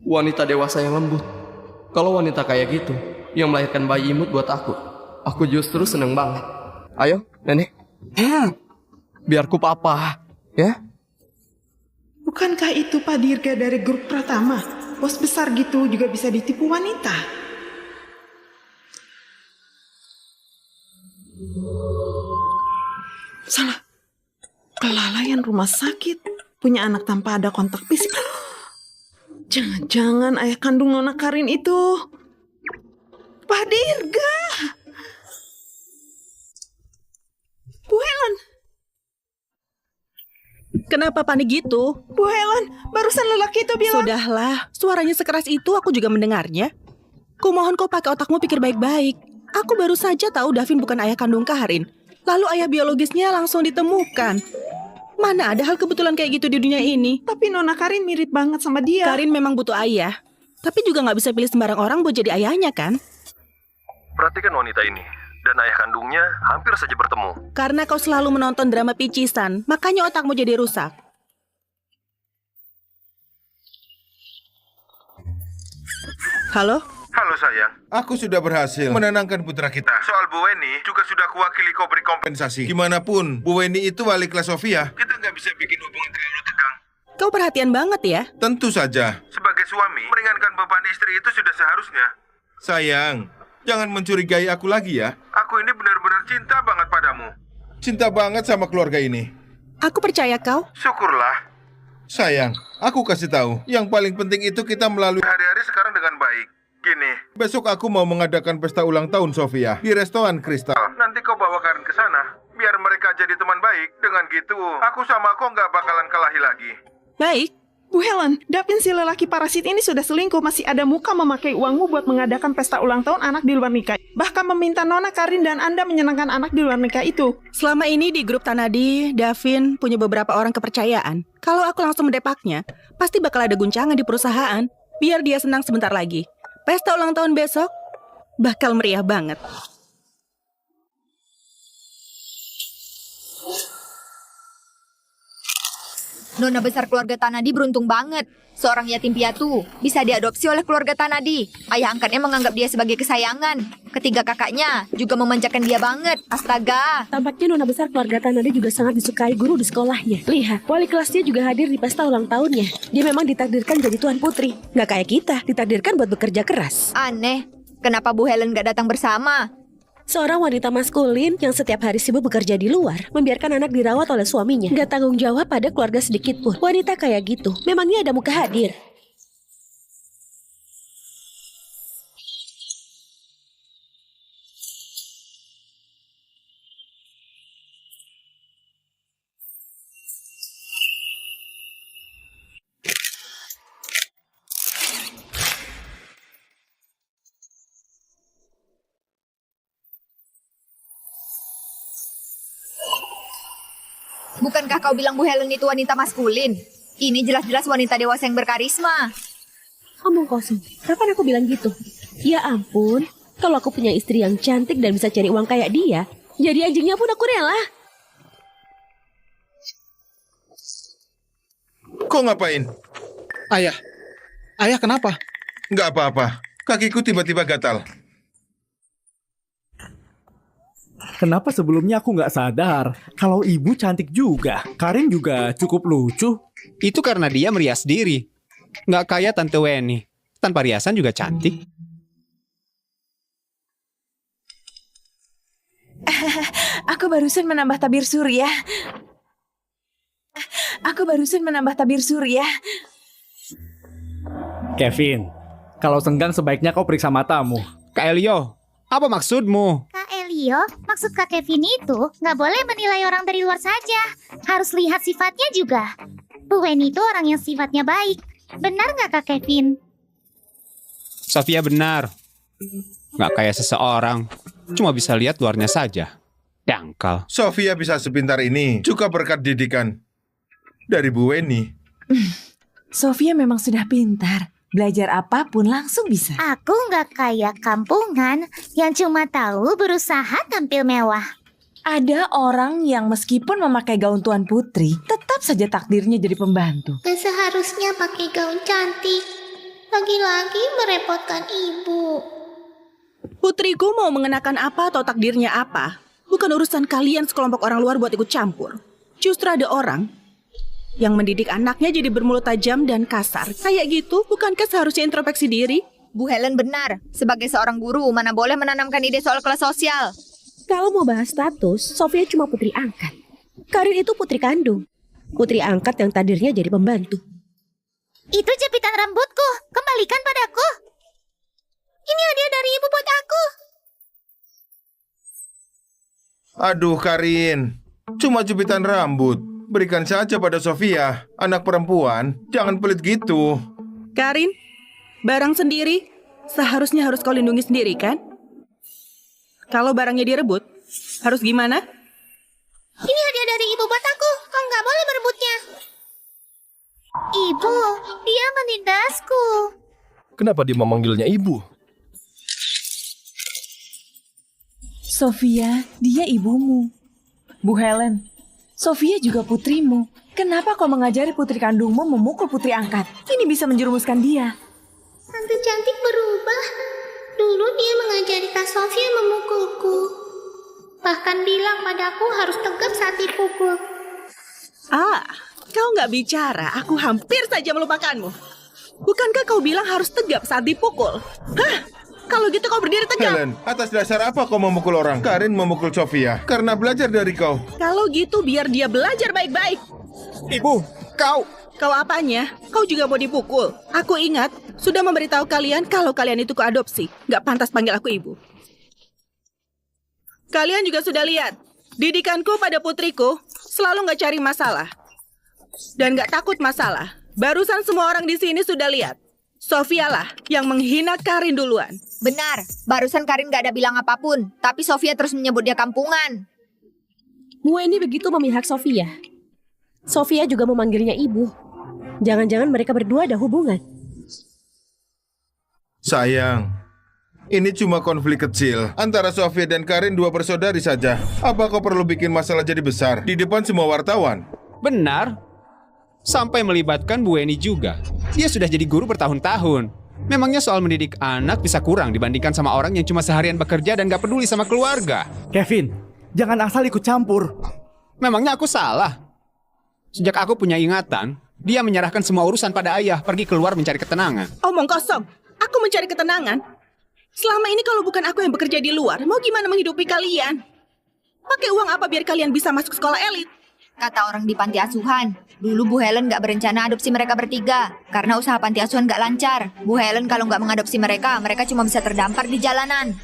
Wanita dewasa yang lembut. Kalau wanita kayak gitu, yang melahirkan bayi imut buat aku justru seneng banget. Ayo, nenek. Biar ku papa, ya? Bukankah itu Pak Dirga dari grup Pratama? Bos besar gitu juga bisa ditipu wanita. Salah. Kelalaian rumah sakit. Punya anak tanpa ada kontak fisik. Jangan-jangan ayah kandung Nona Karin itu Pak Dirga. Bu Helen. Kenapa panik gitu? Bu Helen, barusan lelaki itu bilang... Sudahlah, suaranya sekeras itu aku juga mendengarnya. Kumohon kau pakai otakmu pikir baik-baik. Aku baru saja tahu Davin bukan ayah kandung Karin. Lalu ayah biologisnya langsung ditemukan. Mana ada hal kebetulan kayak gitu di dunia ini? Tapi Nona Karin mirip banget sama dia. Karin memang butuh ayah. Tapi juga nggak bisa pilih sembarang orang buat jadi ayahnya kan? Perhatikan wanita ini. Dan ayah kandungnya hampir saja bertemu. Karena kau selalu menonton drama picisan, makanya otakmu jadi rusak. Halo? Halo sayang, aku sudah berhasil menenangkan putra kita. Soal Bu Weni juga sudah kuwakili kau beri kompensasi. Gimana pun, Bu Weni itu wali kelas Sofia. Kita nggak bisa bikin hubungan terlalu tegang. Kau perhatian banget ya? Tentu saja. Sebagai suami, meringankan beban istri itu sudah seharusnya. Sayang, jangan mencurigai aku lagi ya. Aku ini benar-benar cinta banget padamu. Cinta banget sama keluarga ini. Aku percaya kau. Syukurlah. Sayang, aku kasih tahu. Yang paling penting itu kita melalui hari-hari sekarang dengan baik. Gini, besok aku mau mengadakan pesta ulang tahun Sofia di restoran Kristal. Nanti kau bawa Karin ke sana, biar mereka jadi teman baik. Dengan gitu, aku sama kau nggak bakalan kelahi lagi. Baik. Bu Helen, Davin si lelaki parasit ini sudah selingkuh, masih ada muka memakai uangmu buat mengadakan pesta ulang tahun anak di luar nikah. Bahkan meminta Nona Karin dan Anda menyenangkan anak di luar nikah itu. Selama ini di grup Tanadi, Davin punya beberapa orang kepercayaan. Kalau aku langsung mendepaknya, pasti bakal ada guncangan di perusahaan. Biar dia senang sebentar lagi. Pesta ulang tahun besok bakal meriah banget. Nona besar keluarga Tanadi beruntung banget. Seorang yatim piatu bisa diadopsi oleh keluarga Tanadi. Ayah angkatnya menganggap dia sebagai kesayangan. Ketiga kakaknya juga memanjakan dia banget. Astaga. Tampaknya Nona besar keluarga Tanadi juga sangat disukai guru di sekolahnya. Lihat, wali kelasnya juga hadir di pesta ulang tahunnya. Dia memang ditakdirkan jadi tuan putri. Nggak kayak kita, ditakdirkan buat bekerja keras. Aneh, kenapa Bu Helen nggak datang bersama? Seorang wanita maskulin yang setiap hari sibuk bekerja di luar, membiarkan anak dirawat oleh suaminya. Nggak tanggung jawab pada keluarga sedikit pun. Wanita kayak gitu, memangnya ada muka hadir. Bukankah kau bilang Bu Helen itu wanita maskulin? Ini jelas-jelas wanita dewasa yang berkarisma. Omong kosong, kapan aku bilang gitu? Ya ampun, kalau aku punya istri yang cantik dan bisa cari uang kayak dia, jadi anjingnya pun aku rela. Kok ngapain? Ayah kenapa? Nggak apa-apa. Kakiku tiba-tiba gatal. Kenapa sebelumnya aku nggak sadar kalau ibu cantik juga? Karin juga cukup lucu. Itu karena dia merias diri. Nggak kayak Tante Weni. Tanpa riasan juga cantik. Aku barusan menambah tabir surya. Kevin, kalau senggang sebaiknya kau periksa matamu. Kak Elio, apa maksudmu? Kak Elio, maksud Kak Kevin itu nggak boleh menilai orang dari luar saja. Harus lihat sifatnya juga. Bu Weni itu orang yang sifatnya baik. Benar nggak Kak Kevin? Sofia benar. Nggak kayak seseorang. Cuma bisa lihat luarnya saja. Dangkal. Sofia bisa sepintar ini juga berkat didikan dari Bu Weni. Sofia memang sudah pintar. Belajar apapun langsung bisa. Aku nggak kayak kampungan yang cuma tahu berusaha tampil mewah. Ada orang yang meskipun memakai gaun Tuan Putri, tetap saja takdirnya jadi pembantu. Gak seharusnya pakai gaun cantik. Lagi-lagi merepotkan ibu. Putriku mau mengenakan apa atau takdirnya apa, bukan urusan kalian sekelompok orang luar buat ikut campur. Justru ada orang yang mendidik anaknya jadi bermulut tajam dan kasar. Kayak gitu, bukankah seharusnya introspeksi diri? Bu Helen benar. Sebagai seorang guru, mana boleh menanamkan ide soal kelas sosial. Kalau mau bahas status, Sofia cuma putri angkat. Karin itu putri kandung. Putri angkat yang takdirnya jadi pembantu. Itu jepitan rambutku. Kembalikan padaku. Ini hadiah dari ibu buat aku. Aduh, Karin. Cuma jepitan rambut. Berikan saja pada Sofia. Anak perempuan, jangan pelit gitu. Karin, barang sendiri seharusnya harus kau lindungi sendiri, kan? Kalau barangnya direbut, harus gimana? Ini hadiah dari ibu buat aku. Kau nggak boleh merebutnya. Ibu, dia menindasku. Kenapa dia memanggilnya ibu? Sofia, dia ibumu. Bu Helen, Sofia juga putrimu. Kenapa kau mengajari putri kandungmu memukul putri angkat? Ini bisa menjerumuskan dia. Tante cantik berubah. Dulu dia mengajari Kak Sofia memukulku. Bahkan bilang padaku harus tegap saat dipukul. Kau nggak bicara, aku hampir saja melupakanmu. Bukankah kau bilang harus tegap saat dipukul? Hah? Kalau gitu kau berdiri tegap. Helen, atas dasar apa kau memukul orang? Karin memukul Sofia karena belajar dari kau. Kalau gitu biar dia belajar baik-baik. Ibu, kau... Kau apanya? Kau juga mau dipukul? Aku ingat, sudah memberitahu kalian kalau kalian itu keadopsi. Nggak pantas panggil aku ibu. Kalian juga sudah lihat, didikanku pada putriku selalu nggak cari masalah. Dan nggak takut masalah. Barusan semua orang di sini sudah lihat. Sofia lah yang menghina Karin duluan. Benar, barusan Karin gak ada bilang apapun. Tapi Sofia terus menyebut dia kampungan. Bu Weni begitu memihak Sofia. Sofia juga memanggilnya ibu. Jangan-jangan mereka berdua ada hubungan. Sayang, ini cuma konflik kecil antara Sofia dan Karin, dua bersaudari saja. Apa kau perlu bikin masalah jadi besar di depan semua wartawan? Benar. Sampai melibatkan Bu Weni juga. Dia sudah jadi guru bertahun-tahun. Memangnya soal mendidik anak bisa kurang dibandingkan sama orang yang cuma seharian bekerja dan gak peduli sama keluarga? Kevin, jangan asal ikut campur. Memangnya aku salah? Sejak aku punya ingatan, dia menyerahkan semua urusan pada ayah, pergi keluar mencari ketenangan. Omong kosong, aku mencari ketenangan. Selama ini kalau bukan aku yang bekerja di luar, mau gimana menghidupi kalian? Pakai uang apa biar kalian bisa masuk sekolah elit? Kata orang di panti asuhan, dulu Bu Helen gak berencana adopsi mereka bertiga. Karena usaha panti asuhan gak lancar. Bu Helen kalau gak mengadopsi mereka, mereka cuma bisa terdampar di jalanan.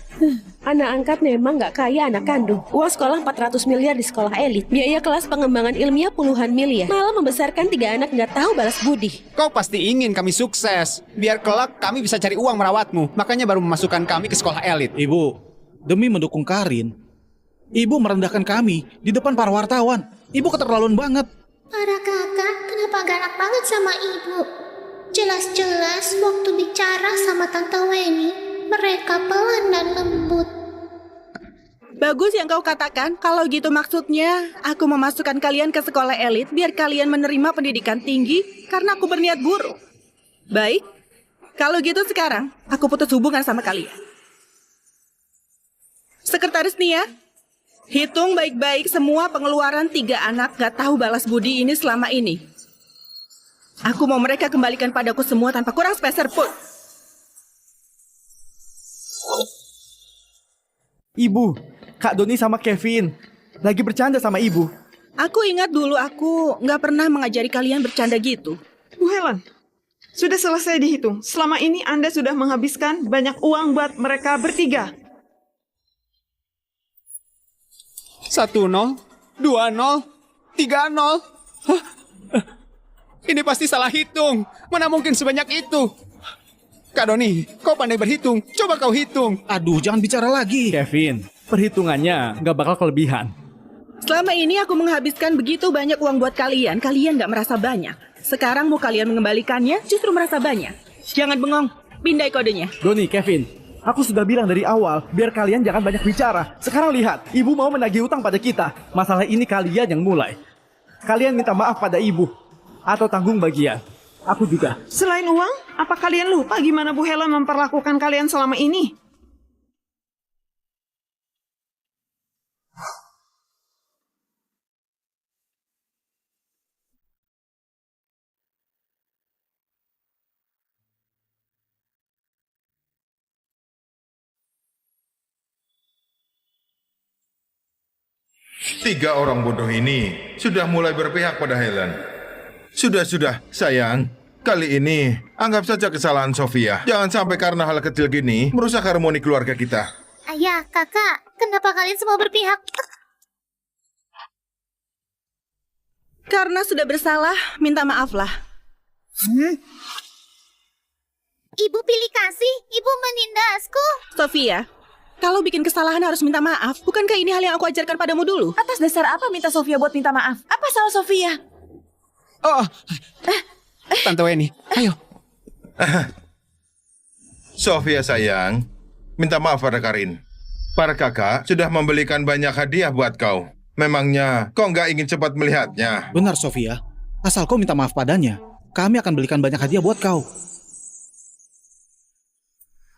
Anak angkat memang gak kaya anak kandung. Uang sekolah 400 miliar di sekolah elit. Biaya kelas pengembangan ilmiah puluhan miliar. Malah membesarkan 3 anak gak tahu balas budi. Kau pasti ingin kami sukses. Biar kelak kami bisa cari uang merawatmu. Makanya baru memasukkan kami ke sekolah elit. Ibu, demi mendukung Karin, ibu merendahkan kami di depan para wartawan. Ibu keterlaluan banget. Para kakak, kenapa galak banget sama ibu? Jelas-jelas waktu bicara sama Tante Weni, mereka pelan dan lembut. Bagus yang kau katakan. Kalau gitu maksudnya, aku memasukkan kalian ke sekolah elit biar kalian menerima pendidikan tinggi karena aku berniat buruk. Baik, kalau gitu sekarang aku putus hubungan sama kalian. Sekretaris Nia, hitung baik-baik semua pengeluaran 3 anak gak tahu balas budi ini selama ini. Aku mau mereka kembalikan padaku semua tanpa kurang sepeser pun. Ibu, Kak Doni sama Kevin lagi bercanda sama ibu. Aku ingat dulu aku gak pernah mengajari kalian bercanda gitu. Bu Helen, sudah selesai dihitung. Selama ini Anda sudah menghabiskan banyak uang buat mereka bertiga. 1-0, 2-0, 3-0. Hah? Ini pasti salah hitung. Mana mungkin sebanyak itu? Kak Doni, kau pandai berhitung. Coba kau hitung. Aduh, jangan bicara lagi. Kevin, perhitungannya nggak bakal kelebihan. Selama ini aku menghabiskan begitu banyak uang buat kalian gak merasa banyak. Sekarang mau kalian mengembalikannya, justru merasa banyak. Jangan bengong, pindai kodenya. Doni, Kevin, aku sudah bilang dari awal, biar kalian jangan banyak bicara. Sekarang lihat, ibu mau menagih utang pada kita. Masalah ini kalian yang mulai. Kalian minta maaf pada ibu, atau tanggung bagian. Aku juga. Selain uang, apa kalian lupa gimana Bu Helen memperlakukan kalian selama ini? Tiga orang bodoh ini sudah mulai berpihak pada Helen. Sudah, sayang. Kali ini, anggap saja kesalahan Sofia. Jangan sampai karena hal kecil gini, merusak harmoni keluarga kita. Ayah, kakak, kenapa kalian semua berpihak? Karena sudah bersalah, minta maaflah. Ibu pilih kasih, ibu menindasku. Sofia, kalau bikin kesalahan harus minta maaf. Bukankah ini hal yang aku ajarkan padamu dulu? Atas dasar apa minta Sofia buat minta maaf? Apa salah Sofia? Oh, Tante Weni, ayo. Sofia sayang, minta maaf pada Karin. Para kakak sudah membelikan banyak hadiah buat kau. Memangnya kau nggak ingin cepat melihatnya? Benar, Sofia. Asal kau minta maaf padanya, kami akan belikan banyak hadiah buat kau.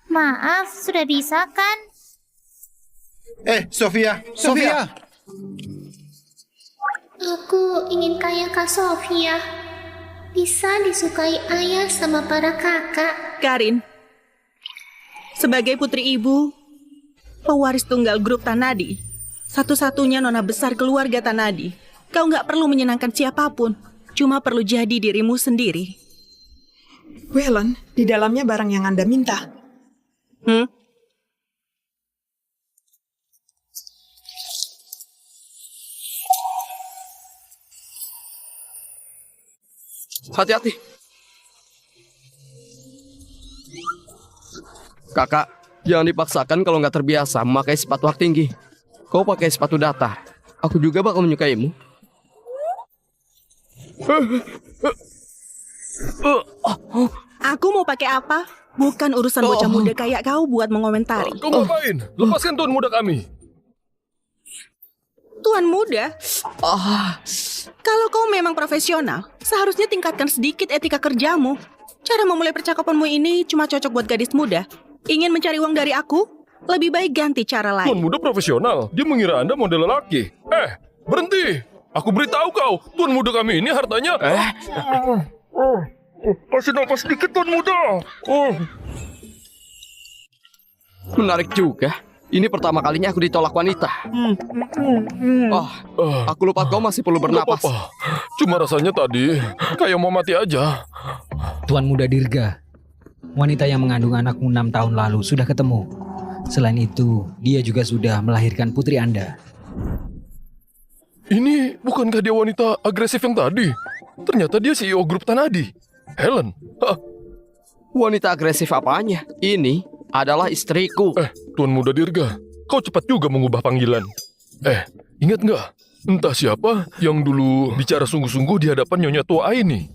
Maaf, sudah bisa kan? Sofia. Aku ingin kayak Kak Sofia. Bisa disukai ayah sama para kakak. Karin, sebagai putri ibu, pewaris tunggal grup Tanadi, satu-satunya nona besar keluarga Tanadi, kau nggak perlu menyenangkan siapapun, cuma perlu jadi dirimu sendiri. Bu Helen, di dalamnya barang yang Anda minta. Hati-hati. Kakak, jangan dipaksakan kalau nggak terbiasa memakai sepatu hak tinggi. Kau pakai sepatu datar. Aku juga bakal menyukaimu. Aku mau pakai apa? Bukan urusan bocah muda kayak kau buat mengomentari. Kau ngapain? Lepaskan tuan muda kami. Tuan muda? Kalau kau memang profesional, seharusnya tingkatkan sedikit etika kerjamu. Cara memulai percakapanmu ini cuma cocok buat gadis muda. Ingin mencari uang dari aku? Lebih baik ganti cara lain. Tuan muda profesional. Dia mengira Anda model lelaki. Berhenti. Aku beritahu kau, tuan muda kami ini hartanya... Kasih nafas sedikit, tuan muda. Menarik juga. Ini pertama kalinya aku ditolak wanita. Aku lupa kau masih perlu bernapas. Cuma rasanya tadi kayak mau mati aja. Tuan Muda Dirga, wanita yang mengandung anakmu 6 tahun lalu sudah ketemu. Selain itu, dia juga sudah melahirkan putri Anda. Ini bukankah dia wanita agresif yang tadi? Ternyata dia CEO grup Tanadi. Helen. Wanita agresif apanya? Ini adalah istriku. Tuan Muda Dirga, kau cepat juga mengubah panggilan. Ingat nggak? Entah siapa yang dulu bicara sungguh-sungguh di hadapan Nyonya tua ini.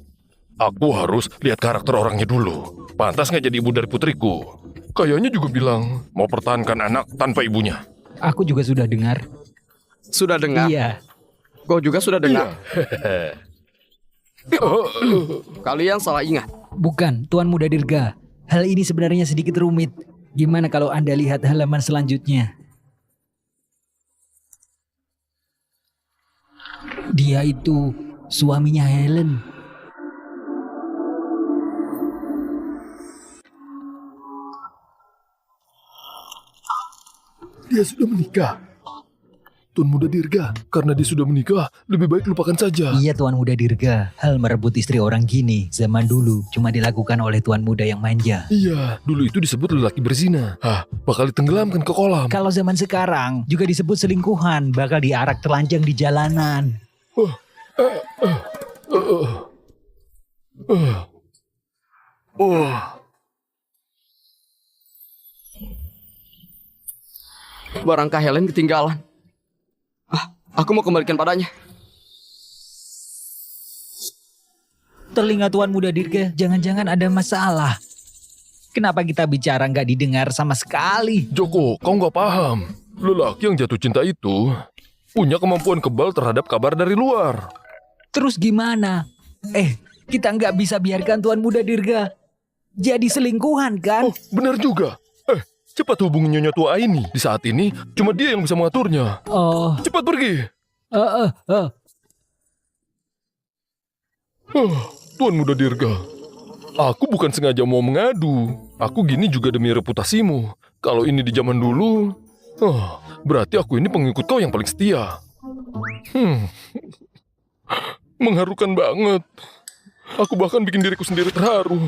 Aku harus lihat karakter orangnya dulu. Pantas nggak jadi ibu dari putriku. Kayaknya juga bilang mau pertahankan anak tanpa ibunya. Aku juga sudah dengar. Sudah dengar? Iya. Kau juga sudah dengar? Iya. Kalian salah ingat. Bukan, Tuan Muda Dirga. Hal ini sebenarnya sedikit rumit. Gimana kalau Anda lihat halaman selanjutnya? Dia itu suaminya Helen. Dia sudah menikah. Tuan Muda Dirga, karena dia sudah menikah, lebih baik lupakan saja. Iya Tuan Muda Dirga, hal merebut istri orang gini zaman dulu cuma dilakukan oleh Tuan Muda yang manja. Iya, dulu itu disebut lelaki berzina. Bakal ditenggelamkan ke kolam. Kalau zaman sekarang juga disebut selingkuhan, bakal diarak telanjang di jalanan. Barangkah Helen ketinggalan. Aku mau kembalikan padanya. Telinga Tuan Muda Dirga, jangan-jangan ada masalah. Kenapa kita bicara nggak didengar sama sekali? Joko, kau nggak paham. Lelaki yang jatuh cinta itu punya kemampuan kebal terhadap kabar dari luar. Terus gimana? Kita nggak bisa biarkan Tuan Muda Dirga jadi selingkuhan kan? Oh, benar juga. Cepat hubungi Nyonya tua ini. Di saat ini, cuma dia yang bisa mengaturnya. Oh. Cepat pergi. Tuan Muda Dirga, aku bukan sengaja mau mengadu. Aku gini juga demi reputasimu. Kalau ini di zaman dulu, berarti aku ini pengikut kau yang paling setia. Mengharukan banget. Aku bahkan bikin diriku sendiri terharu.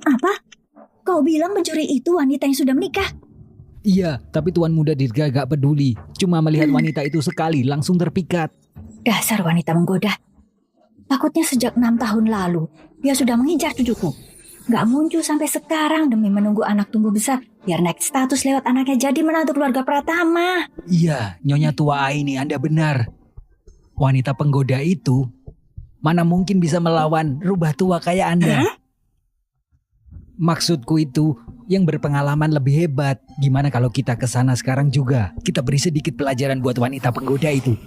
Apa? Kau bilang pencuri itu wanita yang sudah menikah? Iya, tapi Tuan Muda Dirga gak peduli. Cuma melihat wanita itu sekali langsung terpikat. Dasar wanita menggoda. Takutnya sejak 6 tahun lalu dia sudah mengincar cucuku. Gak muncul sampai sekarang demi menunggu anak tumbuh besar biar naik status lewat anaknya jadi menantu keluarga Pratama. Iya, Nyonya tua ini Anda benar. Wanita penggoda itu mana mungkin bisa melawan rubah tua kayak Anda? Maksudku itu yang berpengalaman lebih hebat. Gimana kalau kita ke sana sekarang juga? Kita beri sedikit pelajaran buat wanita penggoda itu.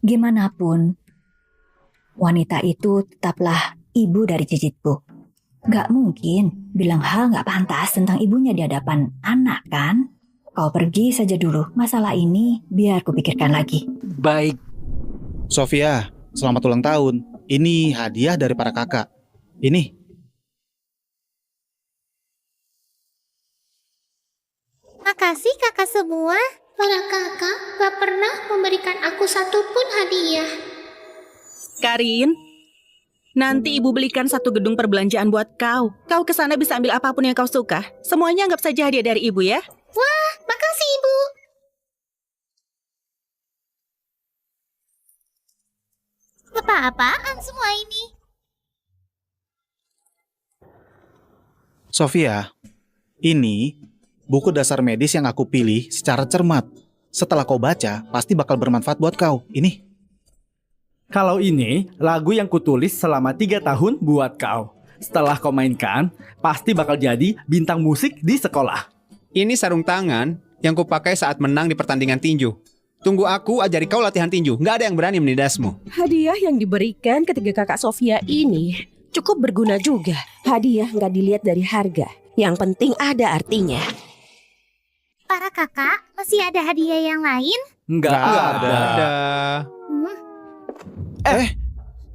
Gimanapun, wanita itu tetaplah ibu dari cicitku. Gak mungkin bilang hal gak pantas tentang ibunya di hadapan anak kan? Kau pergi saja dulu. Masalah ini biar kupikirkan lagi. Baik. Sofia, selamat ulang tahun. Ini hadiah dari para kakak. Ini. Makasih kakak semua. Para kakak gak pernah memberikan aku satupun hadiah. Karin, nanti ibu belikan satu gedung perbelanjaan buat kau. Kau kesana bisa ambil apapun yang kau suka. Semuanya anggap saja hadiah dari ibu ya. Wah, makasih ibu. Apa-apaan semua ini? Sofia, ini buku dasar medis yang aku pilih secara cermat. Setelah kau baca, pasti bakal bermanfaat buat kau. Ini. Kalau ini lagu yang kutulis selama 3 tahun buat kau. Setelah kau mainkan, pasti bakal jadi bintang musik di sekolah. Ini sarung tangan yang kupakai saat menang di pertandingan tinju. Tunggu aku ajari kau latihan tinju. Nggak ada yang berani menindasmu. Hadiah yang diberikan ketiga kakak Sofia ini cukup berguna juga. Hadiah nggak dilihat dari harga. Yang penting ada artinya. Para kakak, masih ada hadiah yang lain? Nggak ada.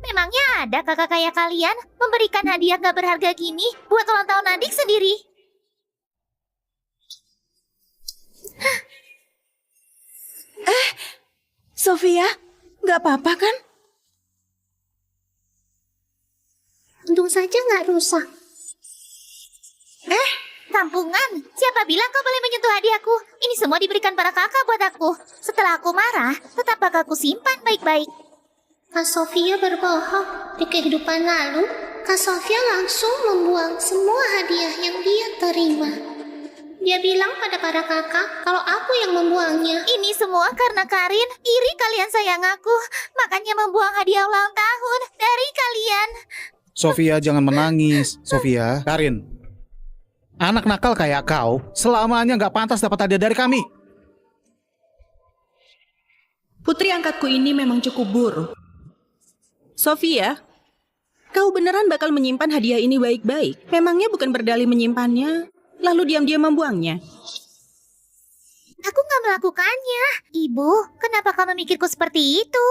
Memangnya ada kakak kayak kalian memberikan hadiah gak berharga gini buat ulang tahun adik sendiri? Sofia, gak apa-apa kan? Untung saja gak rusak. Kampungan, siapa bilang kau boleh menyentuh hadiahku? Ini semua diberikan para kakak buat aku. Setelah aku marah, tetap bakal aku simpan baik-baik. Kak Sofia berbohong. Di kehidupan lalu, Kak Sofia langsung membuang semua hadiah yang dia terima. Dia bilang pada para kakak kalau aku yang membuangnya. Ini semua karena Karin iri kalian sayang aku. Makanya membuang hadiah ulang tahun dari kalian. Sofia, jangan menangis. Sofia, Karin. Anak nakal kayak kau selamanya gak pantas dapat hadiah dari kami. Putri angkatku ini memang cukup buruk. Sofia, kau beneran bakal menyimpan hadiah ini baik-baik? Memangnya bukan berdalih menyimpannya, lalu diam-diam membuangnya? Aku nggak melakukannya. Ibu, kenapa kamu mikirku seperti itu?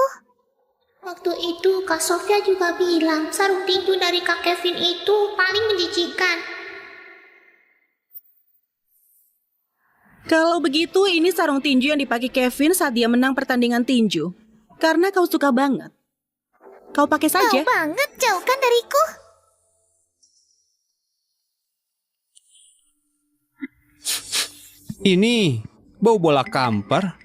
Waktu itu Kak Sofia juga bilang sarung tinju dari Kak Kevin itu paling menjijikan. Kalau begitu, ini sarung tinju yang dipakai Kevin saat dia menang pertandingan tinju. Karena kau suka banget. Kau pakai saja. Jauh banget, jauhkan dariku. Ini bau bola kamper.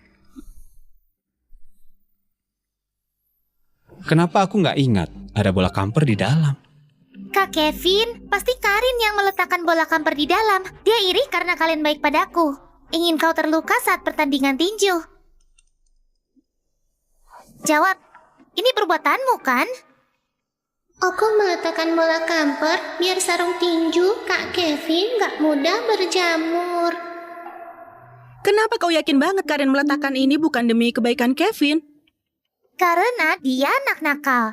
Kenapa aku nggak ingat ada bola kamper di dalam? Kak Kevin, pasti Karin yang meletakkan bola kamper di dalam. Dia iri karena kalian baik padaku. Ingin kau terluka saat pertandingan tinju. Jawab, ini perbuatanmu kan? Aku meletakkan bola kamper biar sarung tinju Kak Kevin gak mudah berjamur. Kenapa kau yakin banget Karin meletakkan ini bukan demi kebaikan Kevin? Karena dia anak nakal.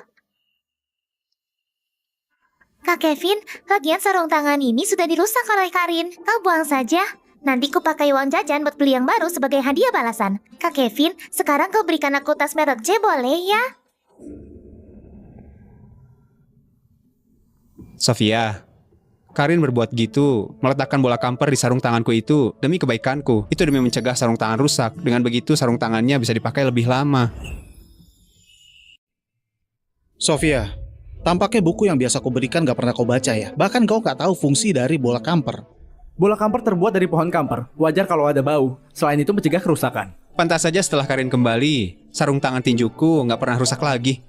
Kak Kevin, lagian sarung tangan ini sudah dirusak oleh Karin. Kau buang saja. Nanti ku pakai uang jajan buat beli yang baru sebagai hadiah balasan. Kak Kevin, sekarang kau berikan aku tas merek C boleh ya? Sofia, Karin berbuat gitu, meletakkan bola kamper di sarung tanganku itu demi kebaikanku. Itu demi mencegah sarung tangan rusak. Dengan begitu sarung tangannya bisa dipakai lebih lama. Sofia, tampaknya buku yang biasa kau berikan gak pernah kau baca ya. Bahkan kau gak tahu fungsi dari bola kamper. Bola kamper terbuat dari pohon kamper. Wajar kalau ada bau. Selain itu mencegah kerusakan. Pantas saja setelah Karin kembali, sarung tangan tinjuku nggak pernah rusak lagi.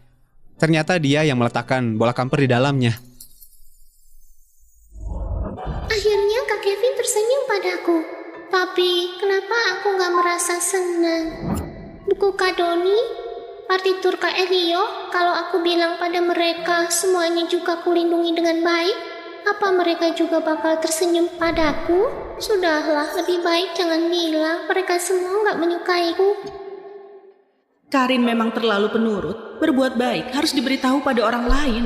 Ternyata dia yang meletakkan bola kamper di dalamnya. Akhirnya Kak Kevin tersenyum padaku. Tapi kenapa aku gak merasa senang? Buku Kak Doni, partitur Kak Elio, kalau aku bilang pada mereka semuanya juga kulindungi dengan baik, apa mereka juga bakal tersenyum padaku? Sudahlah, lebih baik jangan bilang mereka semua gak menyukaiku. Karin memang terlalu penurut. Berbuat baik harus diberitahu pada orang lain.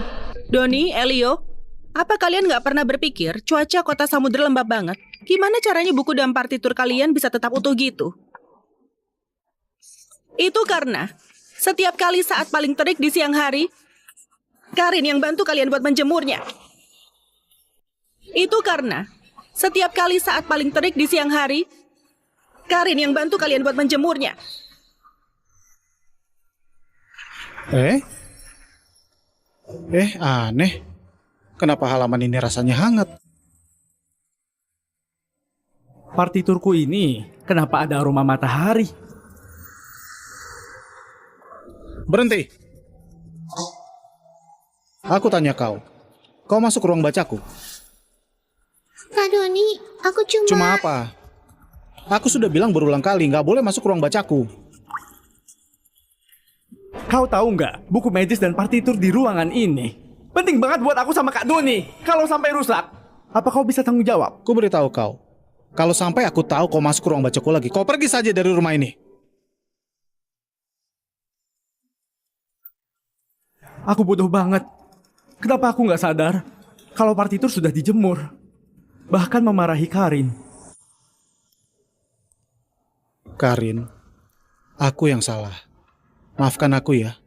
Doni, Elio, apa kalian gak pernah berpikir cuaca kota Samudra lembab banget? Gimana caranya buku dan partitur kalian bisa tetap utuh gitu? Itu karena setiap kali saat paling terik di siang hari, Karin yang bantu kalian buat menjemurnya. Itu karena setiap kali saat paling terik di siang hari, Karin yang bantu kalian buat menjemurnya. Aneh. Kenapa halaman ini rasanya hangat? Partiturku ini, kenapa ada aroma matahari? Berhenti. Aku tanya kau. Kau masuk ruang bacaku. Kak Doni, aku Cuma apa? Aku sudah bilang berulang kali nggak boleh masuk ruang bacaku. Kau tahu nggak, buku medis dan partitur di ruangan ini penting banget buat aku sama Kak Doni. Kalau sampai rusak, apa kau bisa tanggung jawab? Ku beritahu kau. Kalau sampai aku tahu kau masuk ruang bacaku lagi, kau pergi saja dari rumah ini. Aku bodoh banget. Kenapa aku nggak sadar kalau partitur sudah dijemur? Bahkan memarahi Karin. Karin, aku yang salah. Maafkan aku ya.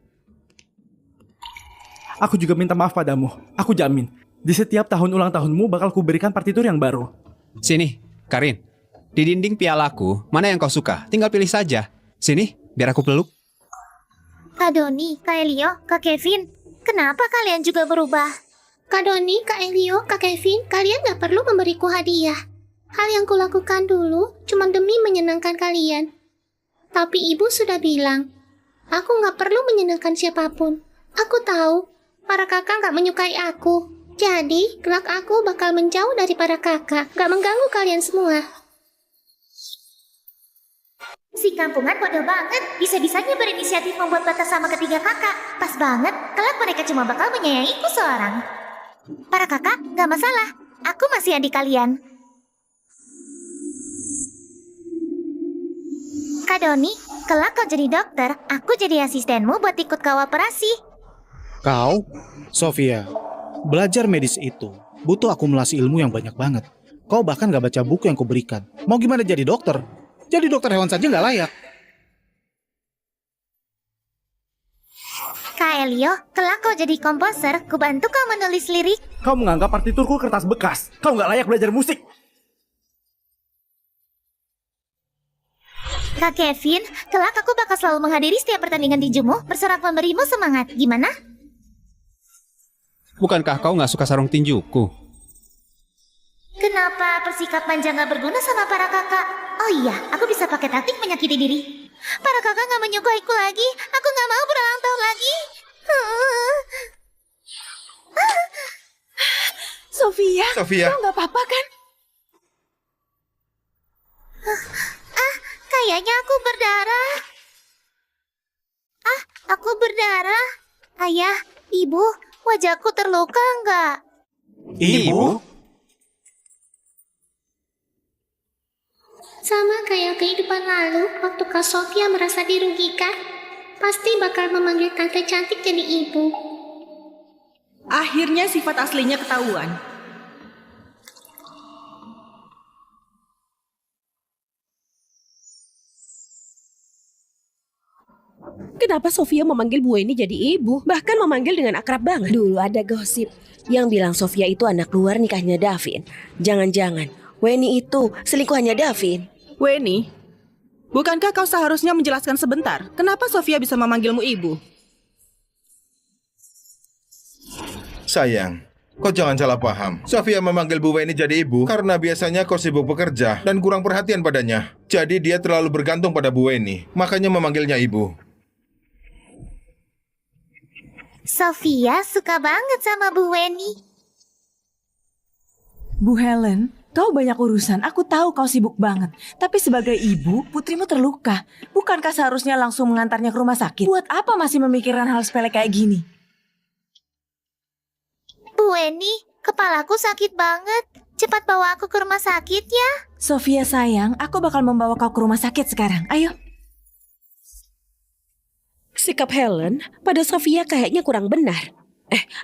Aku juga minta maaf padamu. Aku jamin, di setiap tahun ulang tahunmu bakal kuberikan partitur yang baru. Sini, Karin. Di dinding pialaku, mana yang kau suka? Tinggal pilih saja. Sini, biar aku peluk. Kak Doni, Kak Elio, Kak Kevin, kenapa kalian juga berubah? Kak Doni, Kak Elio, Kak Kevin, kalian gak perlu memberiku hadiah. Hal yang kulakukan dulu cuma demi menyenangkan kalian. Tapi ibu sudah bilang, aku gak perlu menyenangkan siapapun. Aku tahu, para kakak gak menyukai aku. Jadi, kelak aku bakal menjauh dari para kakak, gak mengganggu kalian semua. Si kampungan bodoh banget, bisa-bisanya berinisiatif membuat batas sama ketiga kakak. Pas banget, kelak mereka cuma bakal menyayangiku seorang. Para kakak, gak masalah. Aku masih adik kalian. Kak Doni, kelak kau jadi dokter, aku jadi asistenmu buat ikut kau operasi. Kau, Sofia, belajar medis itu butuh akumulasi ilmu yang banyak banget. Kau bahkan gak baca buku yang kuberikan. Mau gimana jadi dokter? Jadi dokter hewan saja gak layak. Kak Elio, kelak kau jadi komposer, ku bantu kau menulis lirik. Kau menganggap partiturku kertas bekas. Kau nggak layak belajar musik. Kak Kevin, kelak aku bakal selalu menghadiri setiap pertandingan tinjumu, bersorak memberimu semangat. Gimana? Bukankah kau nggak suka sarung tinjuku? Kenapa bersikap manja nggak berguna sama para kakak? Oh iya, aku bisa pakai taktik menyakiti diri. Para kakak nggak menyukaiku lagi. Aku nggak mau berulang tahun lagi. Sofia, Sofia. kau nggak apa-apa kan? Kayaknya aku berdarah. Aku berdarah. Ayah, ibu, wajahku terluka nggak? Ibu? Sama kayak kehidupan lalu, waktu Kak Sofia merasa dirugikan, pasti bakal memanggil tante cantik jadi ibu. Akhirnya sifat aslinya ketahuan. Kenapa Sofia memanggil Bu Weni jadi ibu? Bahkan memanggil dengan akrab banget. Dulu ada gosip yang bilang Sofia itu anak luar nikahnya Davin. Jangan-jangan Weni itu selingkuhannya Davin. Weni, bukankah kau seharusnya menjelaskan sebentar kenapa Sofia bisa memanggilmu ibu? Sayang, kau jangan salah paham. Sofia memanggil Bu Weni jadi ibu karena biasanya kau sibuk bekerja dan kurang perhatian padanya. Jadi dia terlalu bergantung pada Bu Weni, makanya memanggilnya ibu. Sofia suka banget sama Bu Weni. Bu Helen, kau banyak urusan. Aku tahu kau sibuk banget. Tapi sebagai ibu, putrimu terluka. Bukankah seharusnya langsung mengantarnya ke rumah sakit? Buat apa masih memikirkan hal sepele kayak gini? Bu Weni, kepalaku sakit banget. Cepat bawa aku ke rumah sakit ya. Sofia sayang, aku bakal membawa kau ke rumah sakit sekarang. Ayo. Sikap Helen pada Sofia kayaknya kurang benar.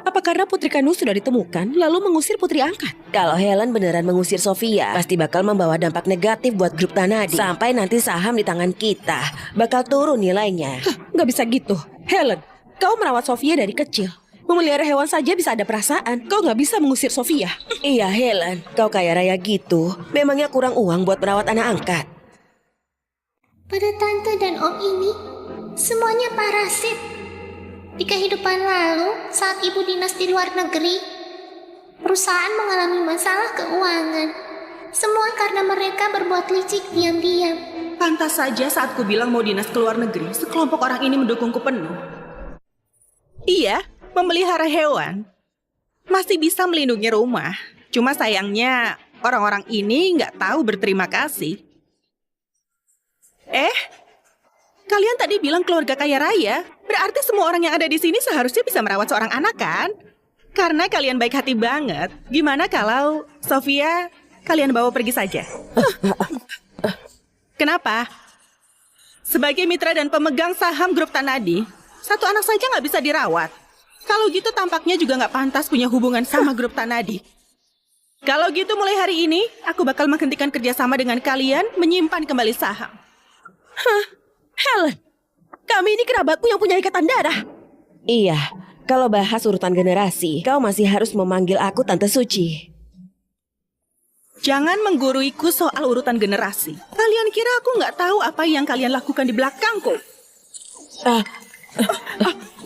Apa karena putri kandung sudah ditemukan lalu mengusir putri angkat? Kalau Helen beneran mengusir Sofia, pasti bakal membawa dampak negatif buat grup Tanadi. Sampai nanti saham di tangan kita bakal turun nilainya. Nggak bisa gitu. Helen, kau merawat Sofia dari kecil. Memelihara hewan saja bisa ada perasaan. Kau nggak bisa mengusir Sofia. Iya Helen, kau kaya raya gitu. Memangnya kurang uang buat merawat anak angkat? Pada tante dan om ini, semuanya parasit. Di kehidupan lalu, saat ibu dinas di luar negeri, perusahaan mengalami masalah keuangan. Semua karena mereka berbuat licik diam-diam. Pantas saja saat ku bilang mau dinas ke luar negeri, sekelompok orang ini mendukungku penuh. Iya, memelihara hewan masih bisa melindungi rumah. Cuma sayangnya orang-orang ini nggak tahu berterima kasih. Kalian tadi bilang keluarga kaya raya. Berarti semua orang yang ada di sini seharusnya bisa merawat seorang anak kan? Karena kalian baik hati banget. Gimana kalau Sofia kalian bawa pergi saja? Kenapa? Sebagai mitra dan pemegang saham grup Tanadi, satu anak saja nggak bisa dirawat. Kalau gitu tampaknya juga nggak pantas punya hubungan sama grup Tanadi. Kalau gitu mulai hari ini, aku bakal menghentikan kerjasama dengan kalian menyimpan kembali saham. Helen, kami ini kerabatmu yang punya ikatan darah. Iya, kalau bahas urutan generasi, kau masih harus memanggil aku Tante Suci. Jangan mengguruiku soal urutan generasi. Kalian kira aku nggak tahu apa yang kalian lakukan di belakangku?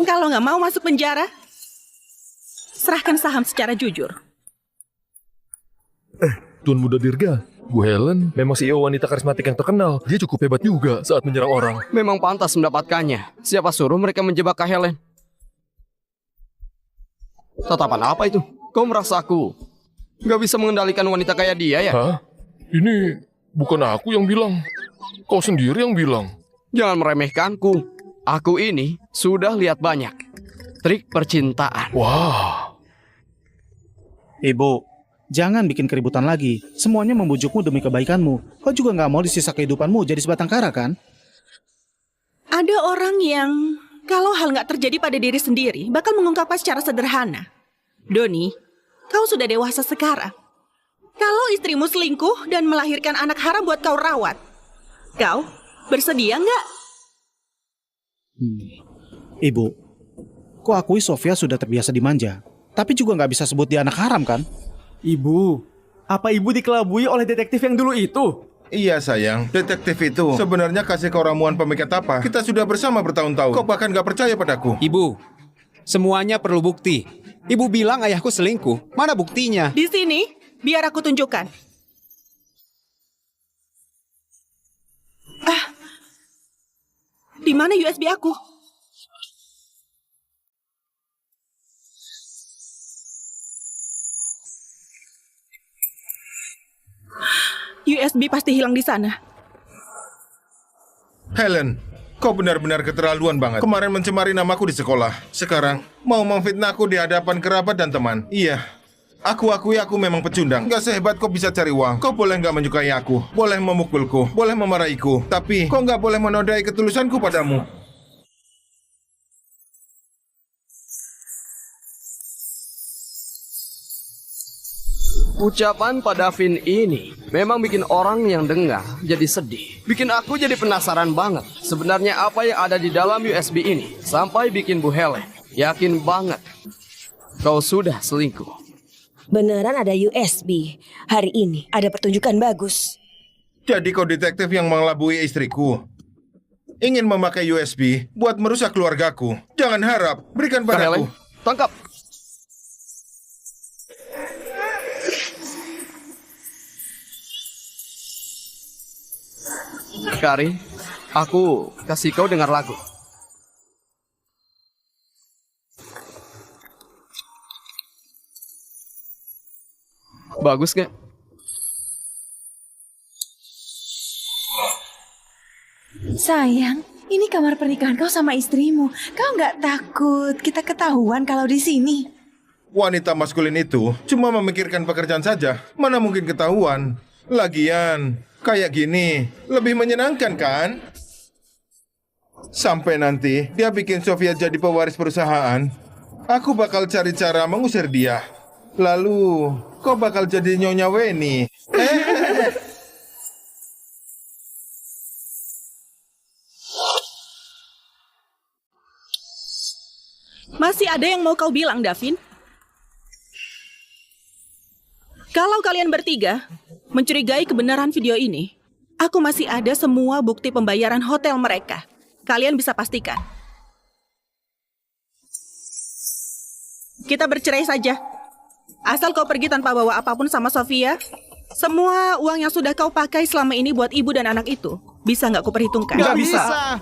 Kalau nggak mau masuk penjara, serahkan saham secara jujur. Tuan Muda Dirga, Bu Helen memang CEO wanita karismatik yang terkenal. Dia cukup hebat juga saat menyerang orang. Memang pantas mendapatkannya. Siapa suruh mereka menjebak Kak Helen? Tatapan apa itu? Kau merasa aku nggak bisa mengendalikan wanita kayak dia ya? Hah? Ini bukan aku yang bilang. Kau sendiri yang bilang. Jangan meremehkanku. Aku ini sudah lihat banyak trik percintaan. Wah. Ibu, jangan bikin keributan lagi. Semuanya membujukmu demi kebaikanmu. Kau juga nggak mau di sisa kehidupanmu jadi sebatang kara kan? Ada orang yang kalau hal nggak terjadi pada diri sendiri bakal mengungkapkan secara sederhana. Doni, kau sudah dewasa sekarang. Kalau istrimu selingkuh dan melahirkan anak haram buat kau rawat, kau bersedia nggak? Ibu, kok akui Sofia sudah terbiasa dimanja, tapi juga nggak bisa sebut dia anak haram kan? Ibu, apa ibu dikelabui oleh detektif yang dulu itu? Iya sayang, detektif itu sebenarnya kasih kau ramuan pemikat apa. Kita sudah bersama bertahun-tahun. Kau bahkan gak percaya padaku. Ibu, semuanya perlu bukti. Ibu bilang ayahku selingkuh. Mana buktinya? Di sini, biar aku tunjukkan. Di mana USB aku? USB pasti hilang di sana. Helen, kau benar-benar keterlaluan banget. Kemarin mencemari namaku di sekolah. Sekarang mau memfitnahku di hadapan kerabat dan teman. Iya, aku akui aku memang pecundang. Gak sehebat kau bisa cari uang. Kau boleh gak menyukai aku, boleh memukulku, boleh memarahiku. Tapi kau gak boleh menodai ketulusanku padamu. Ucapan Pak Davin ini memang bikin orang yang dengar jadi sedih. Bikin aku jadi penasaran banget sebenarnya apa yang ada di dalam USB ini. Sampai bikin Bu Helen yakin banget kau sudah selingkuh. Beneran ada USB. Hari ini ada pertunjukan bagus. Jadi kau detektif yang mengelabui istriku. Ingin memakai USB buat merusak keluargaku. Jangan harap, berikan padaku. Tangkap. Kari, aku kasih kau dengar lagu. Bagus gak? Sayang, ini kamar pernikahan kau sama istrimu. Kau nggak takut kita ketahuan kalau di sini? Wanita maskulin itu cuma memikirkan pekerjaan saja. Mana mungkin ketahuan. Lagian, kayak gini lebih menyenangkan kan? Sampai nanti dia bikin Sofia jadi pewaris perusahaan, aku bakal cari cara mengusir dia. Lalu kau bakal jadi Nyonya Weni. Masih ada yang mau kau bilang, Davin? Kalau kalian bertiga mencurigai kebenaran video ini, aku masih ada semua bukti pembayaran hotel mereka. Kalian bisa pastikan. Kita bercerai saja. Asal kau pergi tanpa bawa apapun sama Sofia, semua uang yang sudah kau pakai selama ini buat ibu dan anak itu, bisa nggak kau perhitungkan? Nggak bisa.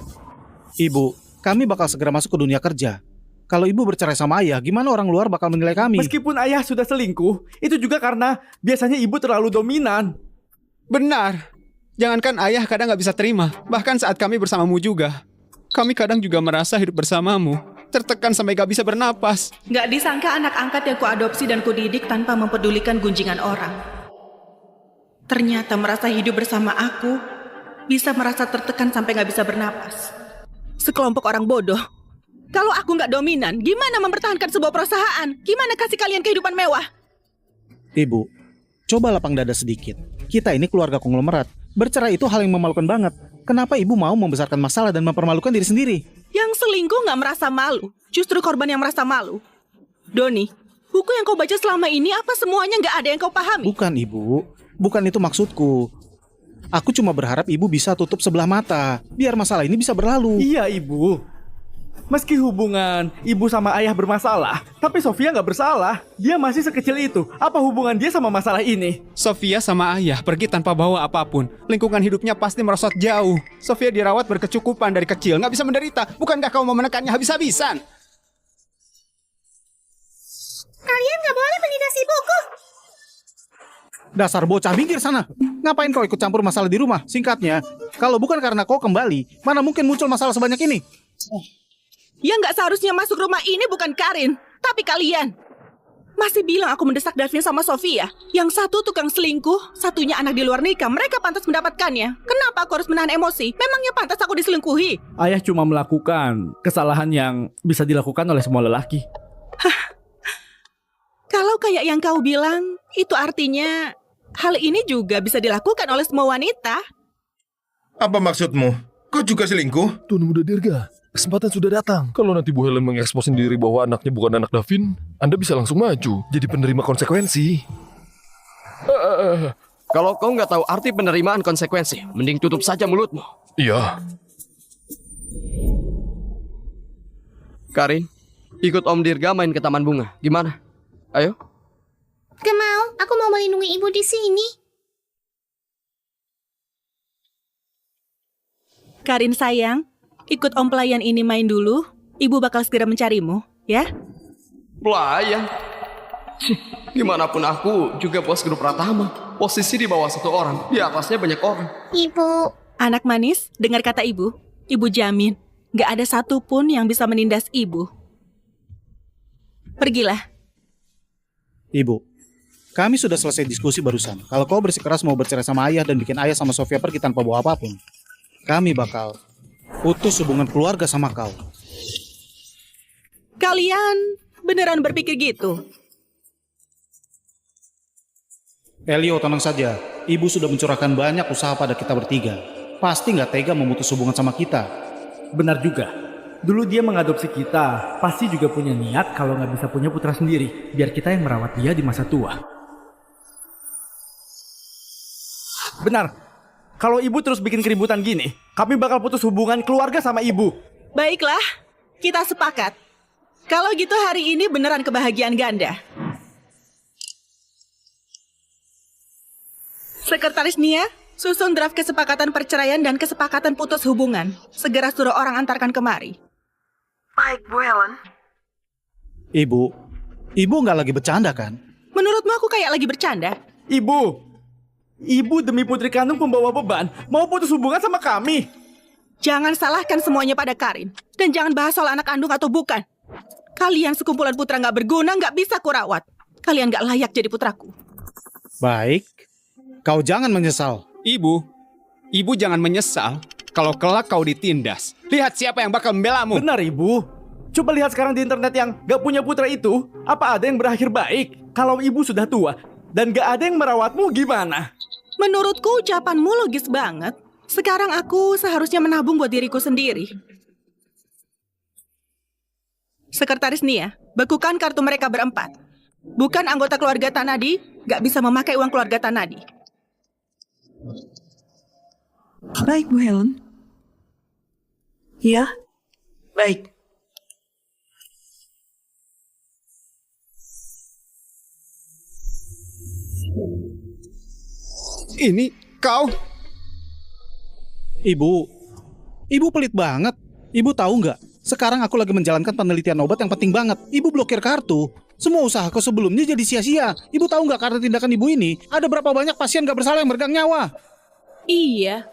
Ibu, kami bakal segera masuk ke dunia kerja. Kalau ibu bercerai sama ayah, gimana orang luar bakal menilai kami? Meskipun ayah sudah selingkuh, itu juga karena biasanya ibu terlalu dominan. Benar. Jangankan ayah kadang gak bisa terima. Bahkan saat kami bersamamu juga. Kami kadang juga merasa hidup bersamamu tertekan sampai gak bisa bernapas. Nggak disangka anak angkat yang kuadopsi dan kudidik tanpa mempedulikan gunjingan orang. Ternyata merasa hidup bersama aku bisa merasa tertekan sampai gak bisa bernapas. Sekelompok orang bodoh. Kalau aku nggak dominan, gimana mempertahankan sebuah perusahaan? Gimana kasih kalian kehidupan mewah? Ibu, coba lapang dada sedikit. Kita ini keluarga konglomerat. Bercerai itu hal yang memalukan banget. Kenapa ibu mau membesarkan masalah dan mempermalukan diri sendiri? Yang selingkuh nggak merasa malu, justru korban yang merasa malu. Doni, buku yang kau baca selama ini apa semuanya nggak ada yang kau pahami? Bukan ibu, bukan itu maksudku. Aku cuma berharap ibu bisa tutup sebelah mata, biar masalah ini bisa berlalu. Iya ibu. Meski hubungan ibu sama ayah bermasalah, tapi Sofia nggak bersalah. Dia masih sekecil itu. Apa hubungan dia sama masalah ini? Sofia sama ayah pergi tanpa bawa apapun. Lingkungan hidupnya pasti merosot jauh. Sofia dirawat berkecukupan dari kecil, nggak bisa menderita. Bukankah kau mau menekannya habis-habisan? Kalian nggak boleh menindasi buku. Dasar bocah, minggir sana. Ngapain kau ikut campur masalah di rumah? Singkatnya, kalau bukan karena kau kembali, mana mungkin muncul masalah sebanyak ini? Yang nggak seharusnya masuk rumah ini bukan Karin, tapi kalian. Masih bilang aku mendesak Davin sama Sofia. Yang satu tukang selingkuh, satunya anak di luar nikah. Mereka pantas mendapatkannya. Kenapa aku harus menahan emosi? Memangnya pantas aku diselingkuhi? Ayah cuma melakukan kesalahan yang bisa dilakukan oleh semua lelaki. Kalau kayak yang kau bilang, itu artinya hal ini juga bisa dilakukan oleh semua wanita. Apa maksudmu? Kau juga selingkuh? Tuan Muda Dirga, kesempatan sudah datang. Kalau nanti Bu Helen mengekspos sendiri bahwa anaknya bukan anak Davin, Anda bisa langsung maju, jadi penerima konsekuensi. Kalau kau nggak tahu arti penerimaan konsekuensi, mending tutup saja mulutmu. Iya. Karin, ikut Om Dirga main ke Taman Bunga. Gimana? Ayo. Gak mau, aku mau melindungi ibu di sini. Karin sayang, ikut om pelayan ini main dulu. Ibu bakal segera mencarimu, ya? Pelayan? Gimana pun aku juga bos grup Pratama. Posisi di bawah satu orang, di atasnya banyak orang. Ibu. Anak manis, dengar kata ibu. Ibu jamin, gak ada satupun yang bisa menindas ibu. Pergilah. Ibu, kami sudah selesai diskusi barusan. Kalau kau bersikeras mau bercerai sama ayah dan bikin ayah sama Sofia pergi tanpa bawa apapun, kami bakal putus hubungan keluarga sama kau. Kalian beneran berpikir gitu? Elio, tenang saja. Ibu sudah mencurahkan banyak usaha pada kita bertiga. Pasti nggak tega memutus hubungan sama kita. Benar juga. Dulu dia mengadopsi kita, pasti juga punya niat kalau nggak bisa punya putra sendiri, biar kita yang merawat dia di masa tua. Benar. Kalau ibu terus bikin keributan gini, kami bakal putus hubungan keluarga sama ibu. Baiklah, kita sepakat. Kalau gitu hari ini beneran kebahagiaan ganda. Sekretaris Nia, susun draft kesepakatan perceraian dan kesepakatan putus hubungan. Segera suruh orang antarkan kemari. Baik, Bu Helen. Ibu nggak lagi bercanda kan? Menurutmu aku kayak lagi bercanda? Ibu demi putri kandung pembawa beban, mau putus hubungan sama kami. Jangan salahkan semuanya pada Karin. Dan jangan bahas soal anak kandung atau bukan. Kalian sekumpulan putra nggak berguna, nggak bisa kurawat. Kalian nggak layak jadi putraku. Baik, kau jangan menyesal. Ibu jangan menyesal kalau kelak kau ditindas. Lihat siapa yang bakal membelamu. Benar, Ibu. Coba lihat sekarang di internet yang gak punya putra itu, apa ada yang berakhir baik? Kalau ibu sudah tua dan gak ada yang merawatmu, gimana? Menurutku ucapanmu logis banget. Sekarang aku seharusnya menabung buat diriku sendiri. Sekretaris Nia, bekukan kartu mereka berempat. Bukan anggota keluarga Tanadi, gak bisa memakai uang keluarga Tanadi. Baik, Bu Helen. Ya, baik. Ini kau. Ibu pelit banget. Ibu tahu nggak? Sekarang aku lagi menjalankan penelitian obat yang penting banget. Ibu blokir kartu. Semua usahaku sebelumnya jadi sia-sia. Ibu tahu nggak karena tindakan ibu ini, ada berapa banyak pasien nggak bersalah yang meregang nyawa? Iya,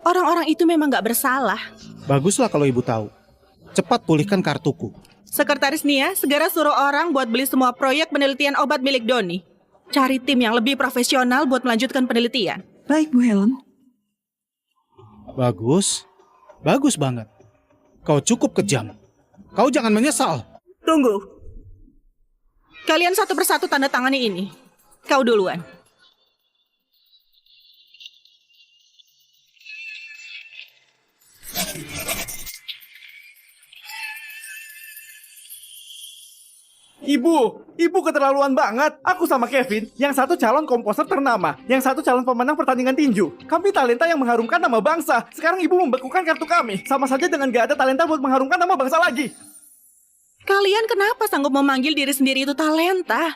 orang-orang itu memang nggak bersalah. Baguslah kalau ibu tahu. Cepat pulihkan kartuku. Sekretaris Nia, segera suruh orang buat beli semua proyek penelitian obat milik Doni. Cari tim yang lebih profesional buat melanjutkan penelitian. Baik, Bu Helen. Bagus. Bagus banget. Kau cukup kejam. Kau jangan menyesal. Tunggu. Kalian satu persatu tanda tangani ini. Kau duluan. Ibu keterlaluan banget. Aku sama Kevin, yang satu calon komposer ternama, yang satu calon pemenang pertandingan tinju. Kami talenta yang mengharumkan nama bangsa. Sekarang ibu membekukan kartu kami. Sama saja dengan gak ada talenta buat mengharumkan nama bangsa lagi. Kalian kenapa sanggup memanggil diri sendiri itu talenta?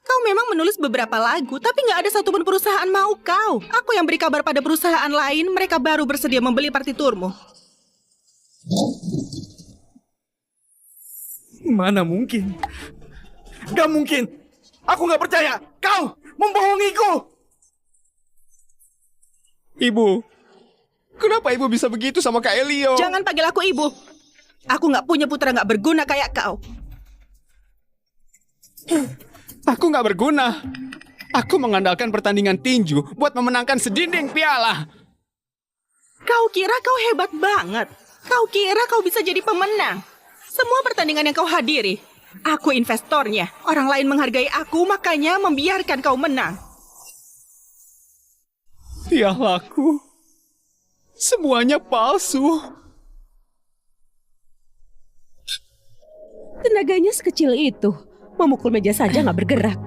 Kau memang menulis beberapa lagu, tapi gak ada satupun perusahaan mau kau. Aku yang beri kabar pada perusahaan lain, mereka baru bersedia membeli partiturmu. Mana mungkin? Gak mungkin. Aku gak percaya. Kau membohongiku. Ibu, kenapa ibu bisa begitu sama Kak Elio? Jangan panggil aku ibu. Aku gak punya putra gak berguna kayak kau. Aku nggak berguna. Aku mengandalkan pertandingan tinju buat memenangkan sedinding piala. Kau kira kau hebat banget? Kau kira kau bisa jadi pemenang? Semua pertandingan yang kau hadiri, aku investornya. Orang lain menghargai aku, makanya membiarkan kau menang. Pialaku, semuanya palsu. Tenaganya sekecil itu. Memukul meja saja nggak bergerak.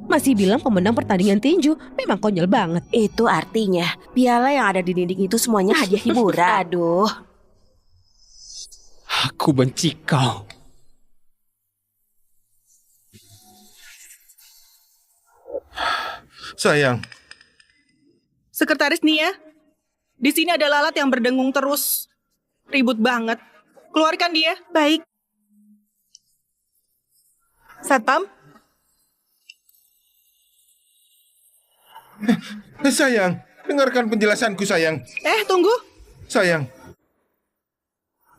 Masih bilang pemenang pertandingan tinju. Memang konyol banget. Itu artinya piala yang ada di dinding itu semuanya hadiah hiburan. Aduh. Aku benci kau. Sayang, Sekretaris Nia, di sini ada lalat yang berdengung terus. Ribut banget. Keluarkan dia. Baik. Satpam, sayang, dengarkan penjelasanku sayang. Tunggu. Sayang,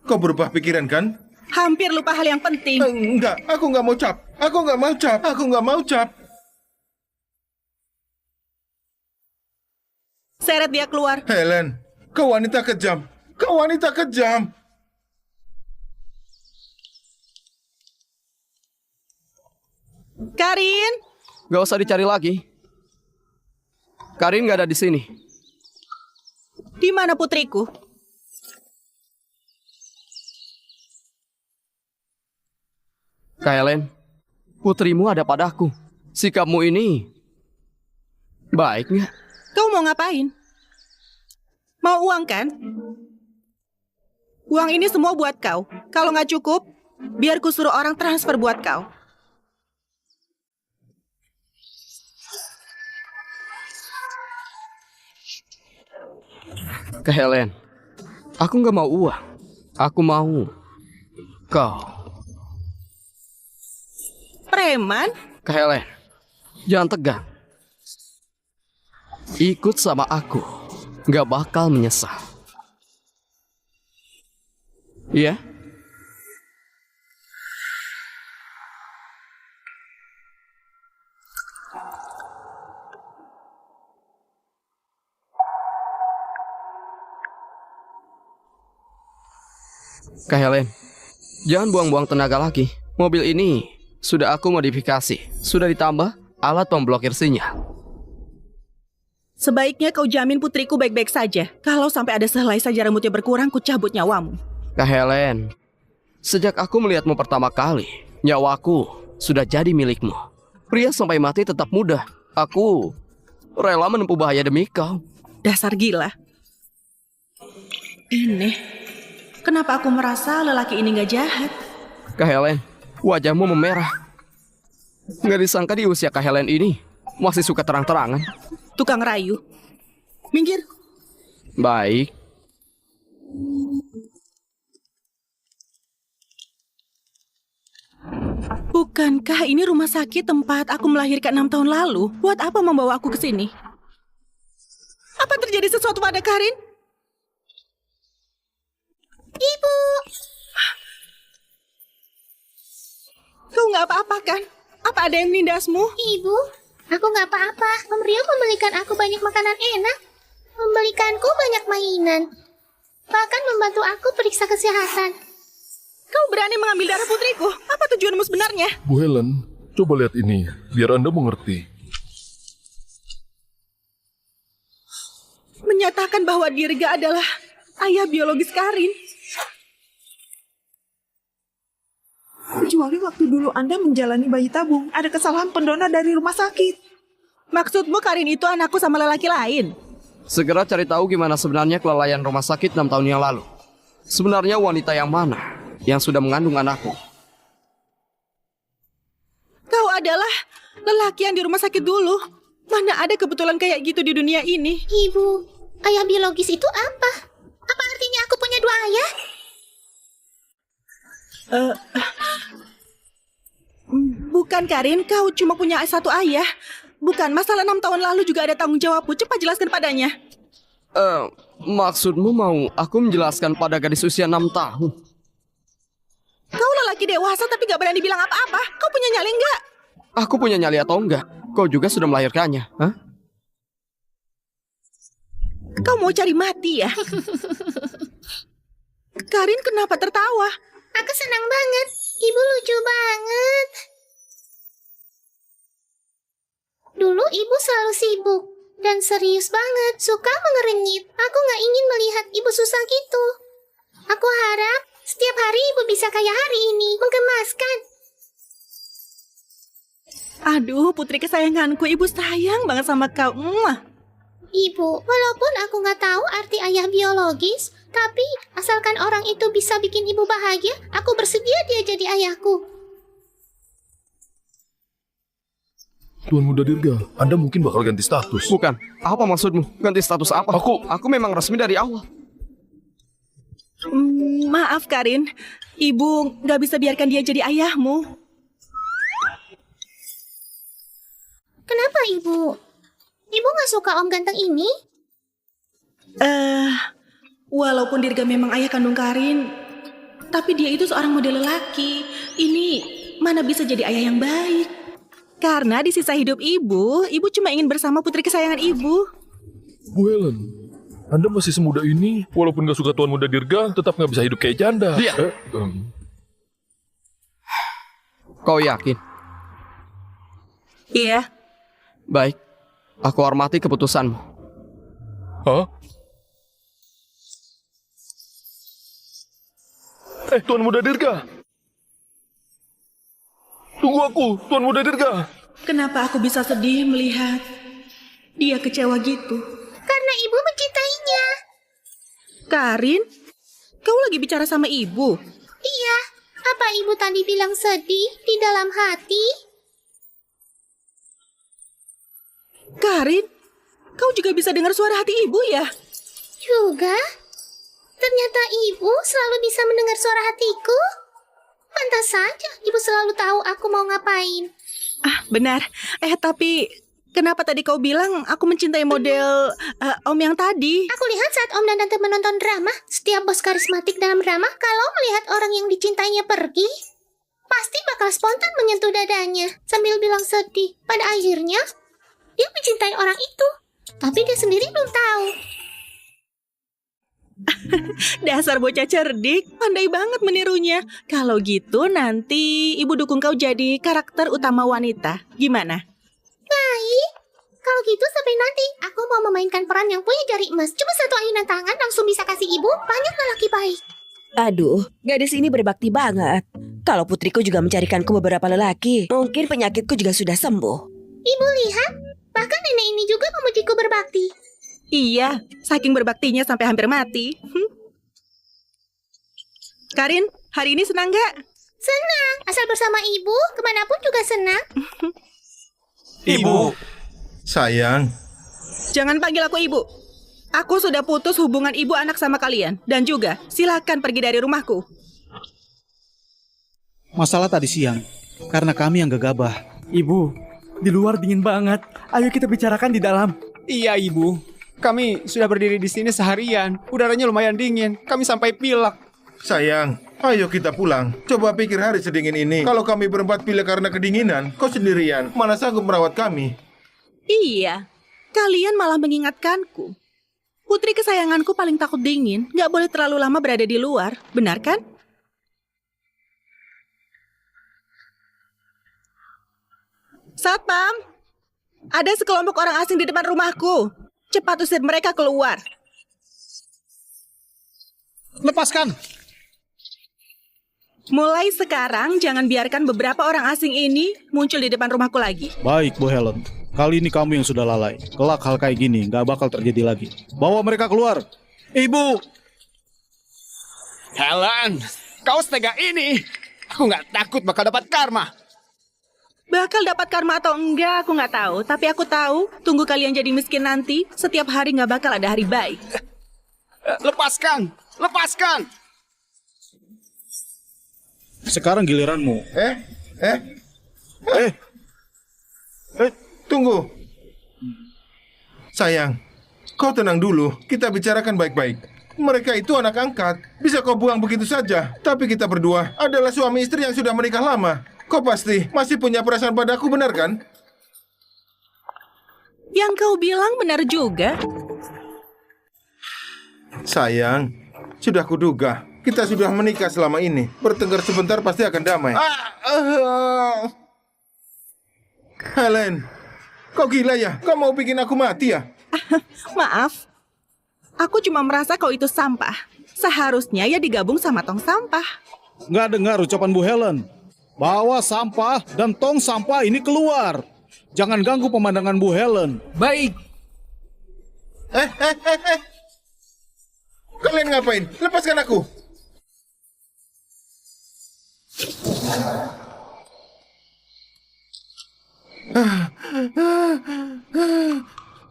kau berubah pikiran kan? Hampir lupa hal yang penting. Enggak, aku nggak mau cap. Aku nggak mau cap. Aku nggak mau cap. Seret dia keluar. Helen, kau wanita kejam. Kau wanita kejam. Karin, Gak usah dicari lagi. Karin gak ada di sini. di mana putriku? Kak Helen, putrimu ada padaku. Sikapmu ini baik nggak? Kau mau ngapain? Mau uang kan? Uang ini semua buat kau. Kalau nggak cukup, biar ku suruh orang transfer buat kau. Kak Helen, aku nggak mau uang. Aku mau kau. Preman? Kak Helen, jangan tegang. Ikut sama aku, nggak bakal menyesal. Iya? Kak Helen, jangan buang-buang tenaga lagi. Mobil ini sudah aku modifikasi. Sudah ditambah alat pemblokir sinyal. Sebaiknya kau jamin putriku baik-baik saja. Kalau sampai ada sehelai saja rambutnya berkurang, ku cabut nyawamu. Kak Helen, sejak aku melihatmu pertama kali, nyawaku sudah jadi milikmu. Pria sampai mati tetap muda. Aku rela menempuh bahaya demi kau. Dasar gila. Ini, kenapa aku merasa lelaki ini gak jahat? Kak Helen, wajahmu memerah. Nggak disangka di usia Kak Helen ini masih suka terang-terangan. Tukang rayu. Minggir. Baik. Bukankah ini rumah sakit tempat aku melahirkan 6 tahun lalu? Buat apa membawa aku ke sini? Apa terjadi sesuatu pada Karin? Ibu! Kau nggak apa-apa kan? Apa ada yang menindasmu? Ibu, aku nggak apa-apa. Om Rio membelikan aku banyak makanan enak. Membelikanku banyak mainan. Bahkan membantu aku periksa kesehatan. Kau berani mengambil darah putriku? Apa tujuanmu sebenarnya? Bu Helen, coba lihat ini, biar Anda mengerti. Menyatakan bahwa Dirga adalah ayah biologis Karin. kecuali waktu dulu Anda menjalani bayi tabung, ada kesalahan pendonor dari rumah sakit. Maksudmu Karin itu anakku sama lelaki lain? Segera cari tahu gimana sebenarnya kelalaian rumah sakit 6 tahun yang lalu. Sebenarnya wanita yang mana yang sudah mengandung anakku? Kau adalah lelaki yang di rumah sakit dulu. Mana ada kebetulan kayak gitu di dunia ini? Ibu, ayah biologis itu apa? Apa artinya aku punya 2 ayah? Bukan Karin, kau cuma punya 1 ayah. Bukan, masalah 6 tahun lalu juga ada tanggung jawabmu. Cepat jelaskan padanya. Maksudmu mau aku menjelaskan pada gadis usia 6 tahun? Kau lelaki dewasa tapi gak berani bilang apa-apa. Kau punya nyali nggak? aku punya nyali atau enggak? Kau juga sudah melahirkannya, hah? Kau mau cari mati ya? Karin kenapa tertawa? Aku senang banget. Ibu lucu banget. Dulu ibu selalu sibuk dan serius banget, suka mengerenyit. Aku nggak ingin melihat ibu susah gitu. Aku harap setiap hari ibu bisa kayak hari ini, menggemaskan. Aduh, putri kesayanganku, ibu sayang banget sama kau. Ibu, walaupun aku nggak tahu arti ayah biologis, tapi asalkan orang itu bisa bikin ibu bahagia, aku bersedia dia jadi ayahku. Tuan Muda Dirga, Anda mungkin bakal ganti status. Bukan. Apa maksudmu? Ganti status apa? Aku memang resmi dari awal. Maaf Karin, ibu nggak bisa biarkan dia jadi ayahmu. Kenapa ibu? Ibu nggak suka om ganteng ini? Walaupun Dirga memang ayah kandung Karin, tapi dia itu seorang model lelaki. Ini mana bisa jadi ayah yang baik? Karena di sisa hidup ibu cuma ingin bersama putri kesayangan ibu. Bu Helen, Anda masih semuda ini, walaupun gak suka Tuan Muda Dirga, tetap gak bisa hidup kayak janda. Dia. Kau yakin? Iya. Baik, aku hormati keputusanmu. Hah? Tuan Muda Dirga. Tunggu aku, Tuan Muda Dirga. Kenapa aku bisa sedih melihat dia kecewa gitu? Karena ibu mencintainya. Karin, kau lagi bicara sama ibu? Iya, apa ibu tadi bilang sedih di dalam hati? Karin, kau juga bisa dengar suara hati ibu ya? Juga? Ternyata ibu selalu bisa mendengar suara hatiku. Pantas saja ibu selalu tahu aku mau ngapain. Benar. Tapi kenapa tadi kau bilang aku mencintai model om yang tadi? Aku lihat saat om dan tante menonton drama, setiap bos karismatik dalam drama kalau melihat orang yang dicintainya pergi, pasti bakal spontan menyentuh dadanya sambil bilang sedih. Pada akhirnya, dia mencintai orang itu, tapi dia sendiri belum tahu. Dasar bocah cerdik, pandai banget menirunya. Kalau gitu nanti ibu dukung kau jadi karakter utama wanita. Gimana? Baik. Kalau gitu sampai nanti aku mau memainkan peran yang punya jari emas. Cuma satu ayunan tangan langsung bisa kasih ibu banyak lelaki baik. Aduh, gadis ini berbakti banget. Kalau putriku juga mencarikanku beberapa lelaki, mungkin penyakitku juga sudah sembuh. Ibu lihat, bahkan nenek ini juga memujiku berbakti. Iya, saking berbaktinya sampai hampir mati. Karin, hari ini senang gak? Senang, asal bersama ibu, kemanapun juga senang. Ibu. Sayang. Jangan panggil aku ibu. Aku sudah putus hubungan ibu anak sama kalian. Dan juga, silakan pergi dari rumahku. Masalah tadi siang, karena kami yang gegabah. Ibu, di luar dingin banget. Ayo kita bicarakan di dalam. Iya, Ibu. Kami sudah berdiri di sini seharian. Udaranya lumayan dingin. Kami sampai pilek. Sayang, ayo kita pulang. Coba pikir hari sedingin ini. Kalau kami berempat pilek karena kedinginan, kau sendirian. Mana sanggup merawat kami? Iya, kalian malah mengingatkanku. Putri kesayanganku paling takut dingin. Gak boleh terlalu lama berada di luar. Benar kan? Satpam, ada sekelompok orang asing di depan rumahku. Cepat usir mereka keluar. Lepaskan. Mulai sekarang, jangan biarkan beberapa orang asing ini muncul di depan rumahku lagi. Baik, Bu Helen. Kali ini kamu yang sudah lalai. Kelak hal kayak gini nggak bakal terjadi lagi. Bawa mereka keluar. Ibu! Helen, kau setega ini. Aku nggak takut bakal dapat karma. Bakal dapat karma atau enggak, aku nggak tahu. Tapi aku tahu, tunggu kalian jadi miskin nanti, setiap hari nggak bakal ada hari baik. Lepaskan! Lepaskan! Sekarang giliranmu. Tunggu. Sayang, kau tenang dulu. Kita bicarakan baik-baik. Mereka itu anak angkat. Bisa kau buang begitu saja. Tapi kita berdua adalah suami istri yang sudah menikah lama. Kau pasti masih punya perasaan padaku, benar kan? Yang kau bilang benar juga. Sayang, sudah kuduga. Kita sudah menikah selama ini. Bertengkar sebentar pasti akan damai. Helen, kau gila ya? Kau mau bikin aku mati ya? Maaf, aku cuma merasa kau itu sampah. Seharusnya ya digabung sama tong sampah. Nggak dengar ucapan Bu Helen. Bawa sampah dan tong sampah ini keluar. Jangan ganggu pemandangan Bu Helen. Baik. Kalian ngapain? Lepaskan aku.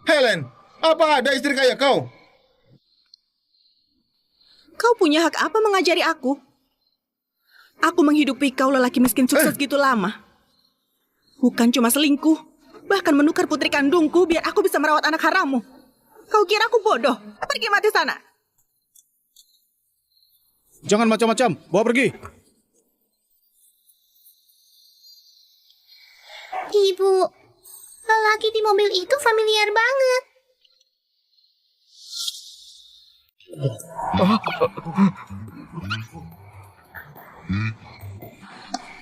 Helen, apa ada istri kayak kau? Kau punya hak apa mengajari aku? Aku menghidupi kau lelaki miskin sukses gitu lama. Bukan cuma selingkuh, bahkan menukar putri kandungku biar aku bisa merawat anak harammu. Kau kira aku bodoh? Pergi mati sana. Jangan macam-macam, bawa pergi. Ibu, lelaki di mobil itu familiar banget.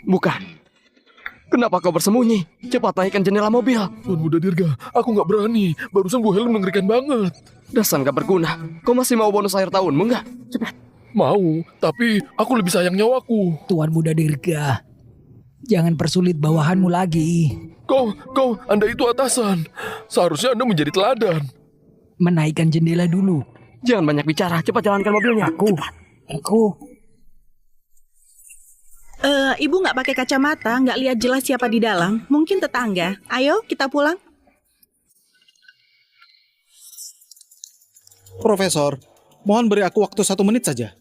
Bukan. Kenapa kau bersembunyi? Cepat naikkan jendela mobil. Tuan Muda Dirga, aku nggak berani. Barusan Bu Helen mengerikan banget. Dasar nggak berguna. Kau masih mau bonus akhir tahunmu nggak? Cepat. Mau, tapi aku lebih sayang nyawaku. Tuan Muda Dirga, jangan persulit bawahanmu lagi. Anda itu atasan. Seharusnya Anda menjadi teladan. Menaikkan jendela dulu. Jangan banyak bicara, cepat jalankan mobilnya. Aku. Ibu nggak pakai kacamata, nggak lihat jelas siapa di dalam. Mungkin tetangga. Ayo, kita pulang. Profesor, mohon beri aku waktu 1 menit saja.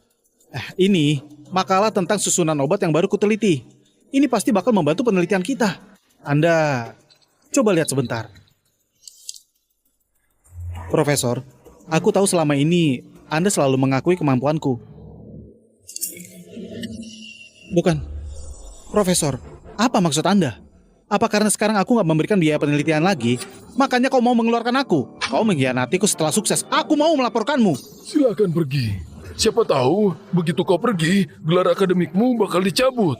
Ini makalah tentang susunan obat yang baru kuteliti. Ini pasti bakal membantu penelitian kita. Anda coba lihat sebentar. Profesor, aku tahu selama ini Anda selalu mengakui kemampuanku. Bukan. Profesor, apa maksud Anda? Apa karena sekarang aku nggak memberikan biaya penelitian lagi, makanya kau mau mengeluarkan aku? Kau mengkhianatiku setelah sukses. Aku mau melaporkanmu. Silakan pergi. Siapa tahu, begitu kau pergi, gelar akademikmu bakal dicabut.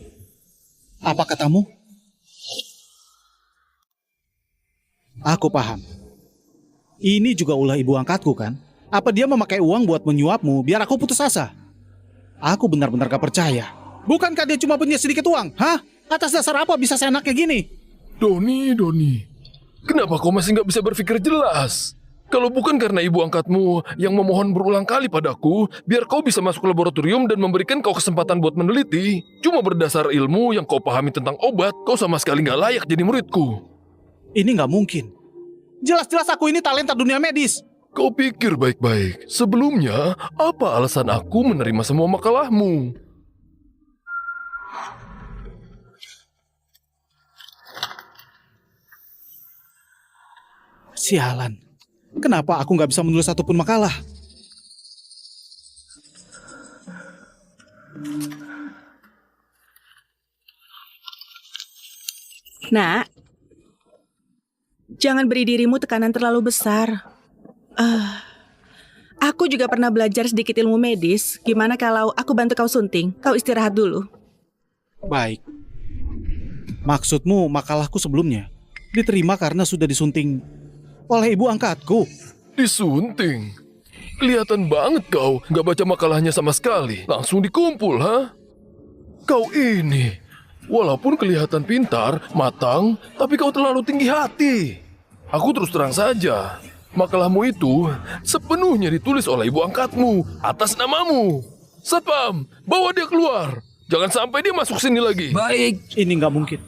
Apa katamu? Aku paham. Ini juga ulah ibu angkatku kan? Apa dia memakai uang buat menyuapmu biar aku putus asa? Aku benar-benar gak percaya. Bukankah dia cuma punya sedikit uang? Hah? Atas dasar apa bisa seenaknya gini? Doni. Kenapa kau masih gak bisa berpikir jelas? Kalau bukan karena ibu angkatmu yang memohon berulang kali padaku, biar kau bisa masuk laboratorium dan memberikan kau kesempatan buat meneliti, cuma berdasar ilmu yang kau pahami tentang obat, kau sama sekali gak layak jadi muridku. Ini gak mungkin. Jelas-jelas aku ini talenta dunia medis. Kau pikir baik-baik. Sebelumnya, apa alasan aku menerima semua makalahmu? Sialan. Kenapa aku nggak bisa menulis satupun makalah? Nak, jangan beri dirimu tekanan terlalu besar. Aku juga pernah belajar sedikit ilmu medis. Gimana kalau aku bantu kau sunting? Kau istirahat dulu. Baik. Maksudmu makalahku sebelumnya diterima karena sudah disunting oleh ibu angkatku. Disunting? Kelihatan banget kau nggak baca makalahnya sama sekali. Langsung dikumpul, ha? Kau ini, walaupun kelihatan pintar, matang, tapi kau terlalu tinggi hati. Aku terus terang saja, makalahmu itu sepenuhnya ditulis oleh ibu angkatmu atas namamu. Satpam, bawa dia keluar. Jangan sampai dia masuk sini lagi. Baik. Ini nggak mungkin.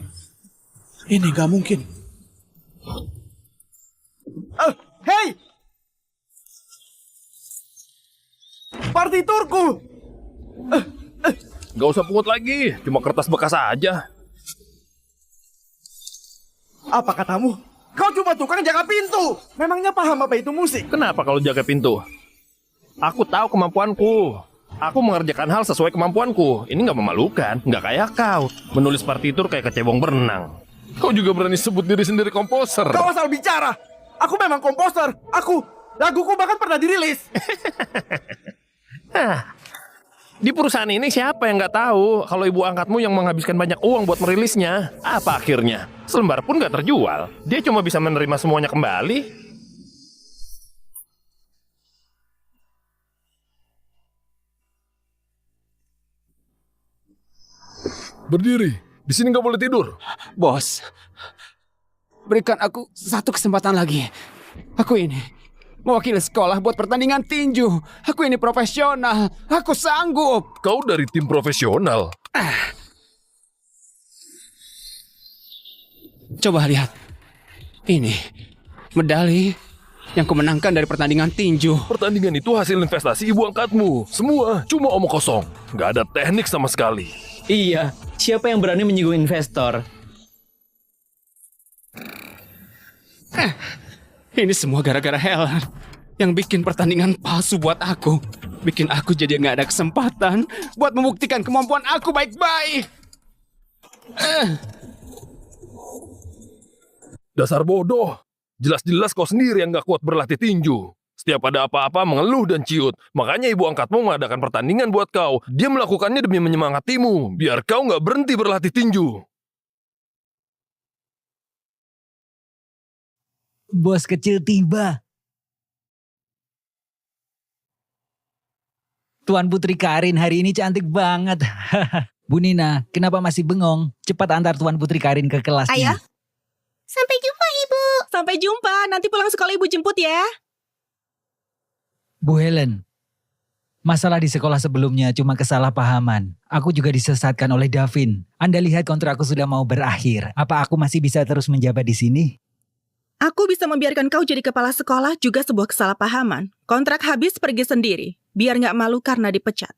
Ini nggak mungkin. Hei! Partiturku! Gak usah pungut lagi, cuma kertas bekas aja. Apa katamu? Kau cuma tukang jaga pintu. Memangnya paham apa itu musik? Kenapa kalau jaga pintu? Aku tahu kemampuanku. Aku mengerjakan hal sesuai kemampuanku. Ini nggak memalukan, nggak kayak kau. Menulis partitur kayak kecebong berenang. Kau juga berani sebut diri sendiri komposer. Kau asal bicara. Aku memang komposer. Laguku bahkan pernah dirilis. Di perusahaan ini siapa yang nggak tahu kalau ibu angkatmu yang menghabiskan banyak uang buat merilisnya? Apa akhirnya? Selembar pun nggak terjual. Dia cuma bisa menerima semuanya kembali. Berdiri. Di sini nggak boleh tidur. Bos, berikan aku satu kesempatan lagi. Aku ini mewakili sekolah buat pertandingan tinju. Aku ini profesional. Aku sanggup. Kau dari tim profesional. Coba lihat. Ini medali yang kumenangkan dari pertandingan tinju. Pertandingan itu hasil investasi ibu angkatmu. Semua cuma omong kosong. Nggak ada teknik sama sekali. Iya, siapa yang berani menyinggung investor? Ini semua gara-gara Helen yang bikin pertandingan palsu buat aku. Bikin aku jadi nggak ada kesempatan buat membuktikan kemampuan aku baik-baik. Dasar bodoh. Jelas-jelas kau sendiri yang nggak kuat berlatih tinju. Setiap ada apa-apa mengeluh dan ciut. Makanya ibu angkatmu mengadakan pertandingan buat kau. Dia melakukannya demi menyemangatimu. Biar kau nggak berhenti berlatih tinju. Bos kecil tiba. Tuan Putri Karin hari ini cantik banget. Bu Nina, kenapa masih bengong? Cepat antar Tuan Putri Karin ke kelasnya. Ayah. Sampai jumpa, Ibu. Sampai jumpa. Nanti pulang sekolah Ibu jemput ya. Bu Helen, masalah di sekolah sebelumnya cuma kesalahpahaman. Aku juga disesatkan oleh Davin. Anda lihat kontrakku sudah mau berakhir. Apa aku masih bisa terus menjabat di sini? Aku bisa membiarkan kau jadi kepala sekolah juga sebuah kesalahpahaman. Kontrak habis pergi sendiri. Biar nggak malu karena dipecat.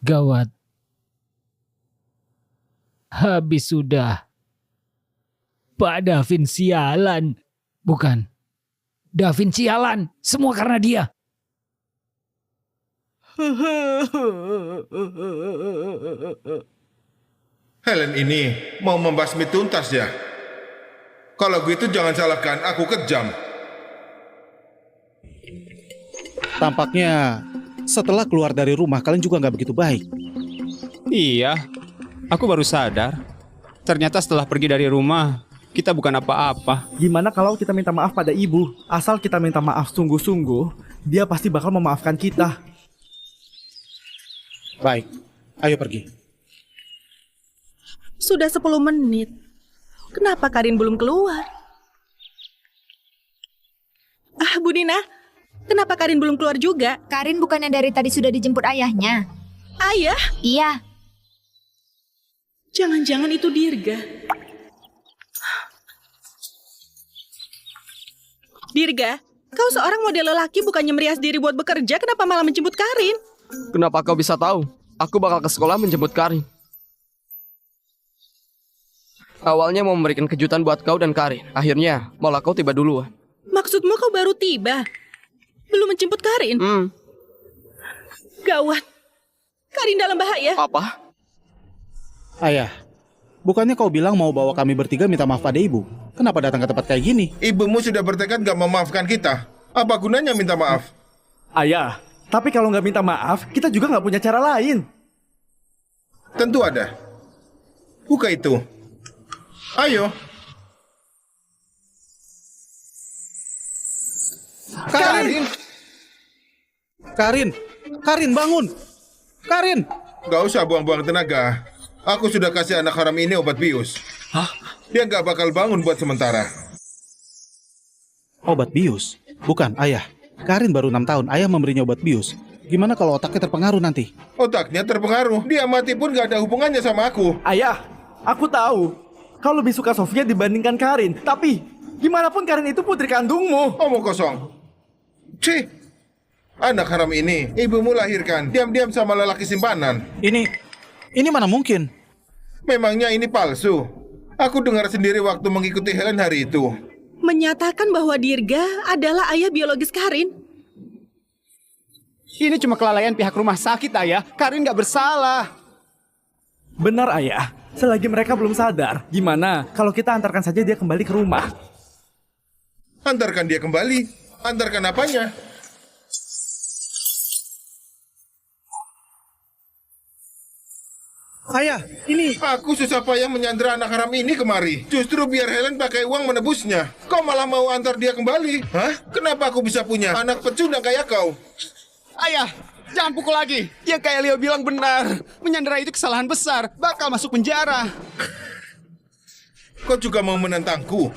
Gawat. Habis sudah. Pak Davin sialan. Bukan. Davin sialan. Semua karena dia. Helen ini mau membasmi tuntas ya? Kalau gitu jangan salahkan aku kejam. Tampaknya setelah keluar dari rumah kalian juga nggak begitu baik. Iya, aku baru sadar. Ternyata setelah pergi dari rumah, kita bukan apa-apa. Gimana kalau kita minta maaf pada ibu? Asal kita minta maaf sungguh-sungguh, dia pasti bakal memaafkan kita. Baik, ayo pergi. Sudah 10 menit. Kenapa Karin belum keluar? Bu Nina, kenapa Karin belum keluar juga? Karin bukannya dari tadi sudah dijemput ayahnya? Ayah? Iya. Jangan-jangan itu Dirga. Dirga, kau seorang model lelaki bukannya merias diri buat bekerja, kenapa malah menjemput Karin? Kenapa kau bisa tahu? Aku bakal ke sekolah menjemput Karin. Awalnya mau memberikan kejutan buat kau dan Karin. Akhirnya malah kau tiba duluan. Maksudmu kau baru tiba? Belum menjemput Karin? Gawat. Karin dalam bahaya. Apa? Ayah, bukannya kau bilang mau bawa kami bertiga minta maaf pada ibu? Kenapa datang ke tempat kayak gini? Ibumu sudah bertekad gak memaafkan kita. Apa gunanya minta maaf? Ayah, tapi kalau nggak minta maaf, kita juga nggak punya cara lain. Tentu ada. Buka itu. Ayo. Karin! Karin bangun! Karin! Gak usah buang-buang tenaga. Aku sudah kasih anak haram ini obat bius. Hah? Dia gak bakal bangun buat sementara. Obat bius? Bukan, ayah. Karin baru 6 tahun, ayah memberinya obat bius. Gimana kalau otaknya terpengaruh nanti? Otaknya terpengaruh. Dia mati pun gak ada hubungannya sama aku. Ayah, aku tahu. Kau lebih suka Sofia dibandingkan Karin. Tapi, gimana pun Karin itu putri kandungmu. Omong kosong. Cih. Anak haram ini, ibumu lahirkan. Diam-diam sama lelaki simpanan. Ini mana mungkin? Memangnya ini palsu? Aku dengar sendiri waktu mengikuti Helen hari itu. menyatakan bahwa Dirga adalah ayah biologis Karin. Ini cuma kelalaian pihak rumah sakit, Ayah. Karin nggak bersalah. Benar, Ayah. Selagi mereka belum sadar, gimana kalau kita antarkan saja dia kembali ke rumah? Antarkan dia kembali. Antarkan apanya? Ayah, ini... Aku susah payah menyandera anak haram ini kemari. Justru biar Helen pakai uang menebusnya. Kau malah mau antar dia kembali? Hah? Kenapa aku bisa punya anak pecundang kayak kau? Ayah, jangan pukul lagi. Yang kayak Leo bilang benar. Menyandera itu kesalahan besar. Bakal masuk penjara. Kau juga mau menentangku?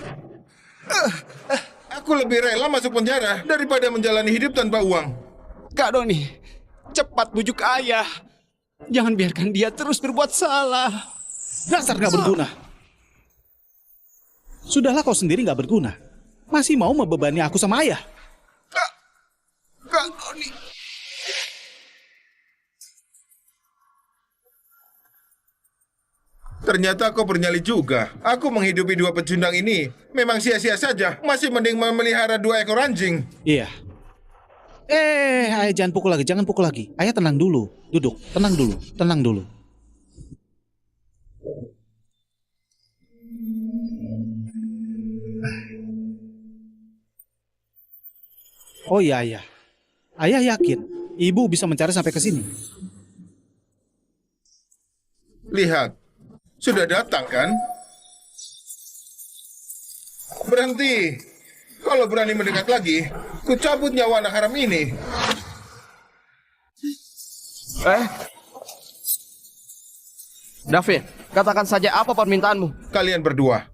Aku lebih rela masuk penjara daripada menjalani hidup tanpa uang. Kak Doni, cepat bujuk Ayah. Jangan biarkan dia terus berbuat salah. Dasar gak berguna. Sudahlah kau sendiri gak berguna. Masih mau membebani aku sama Ayah? Kak Doni. Ternyata kau bernyali juga. Aku menghidupi dua pecundang ini memang sia-sia saja. Masih mending memelihara 2 ekor anjing. Iya. Ayah jangan pukul lagi, jangan pukul lagi. Ayah tenang dulu, duduk, tenang dulu, tenang dulu. Oh iya, Ayah. Ayah yakin ibu bisa mencari sampai ke sini. Lihat, sudah datang kan? Berhenti. Kalau berani mendekat lagi, ku cabut nyawa anak haram ini. David, katakan saja apa permintaanmu? Kalian berdua.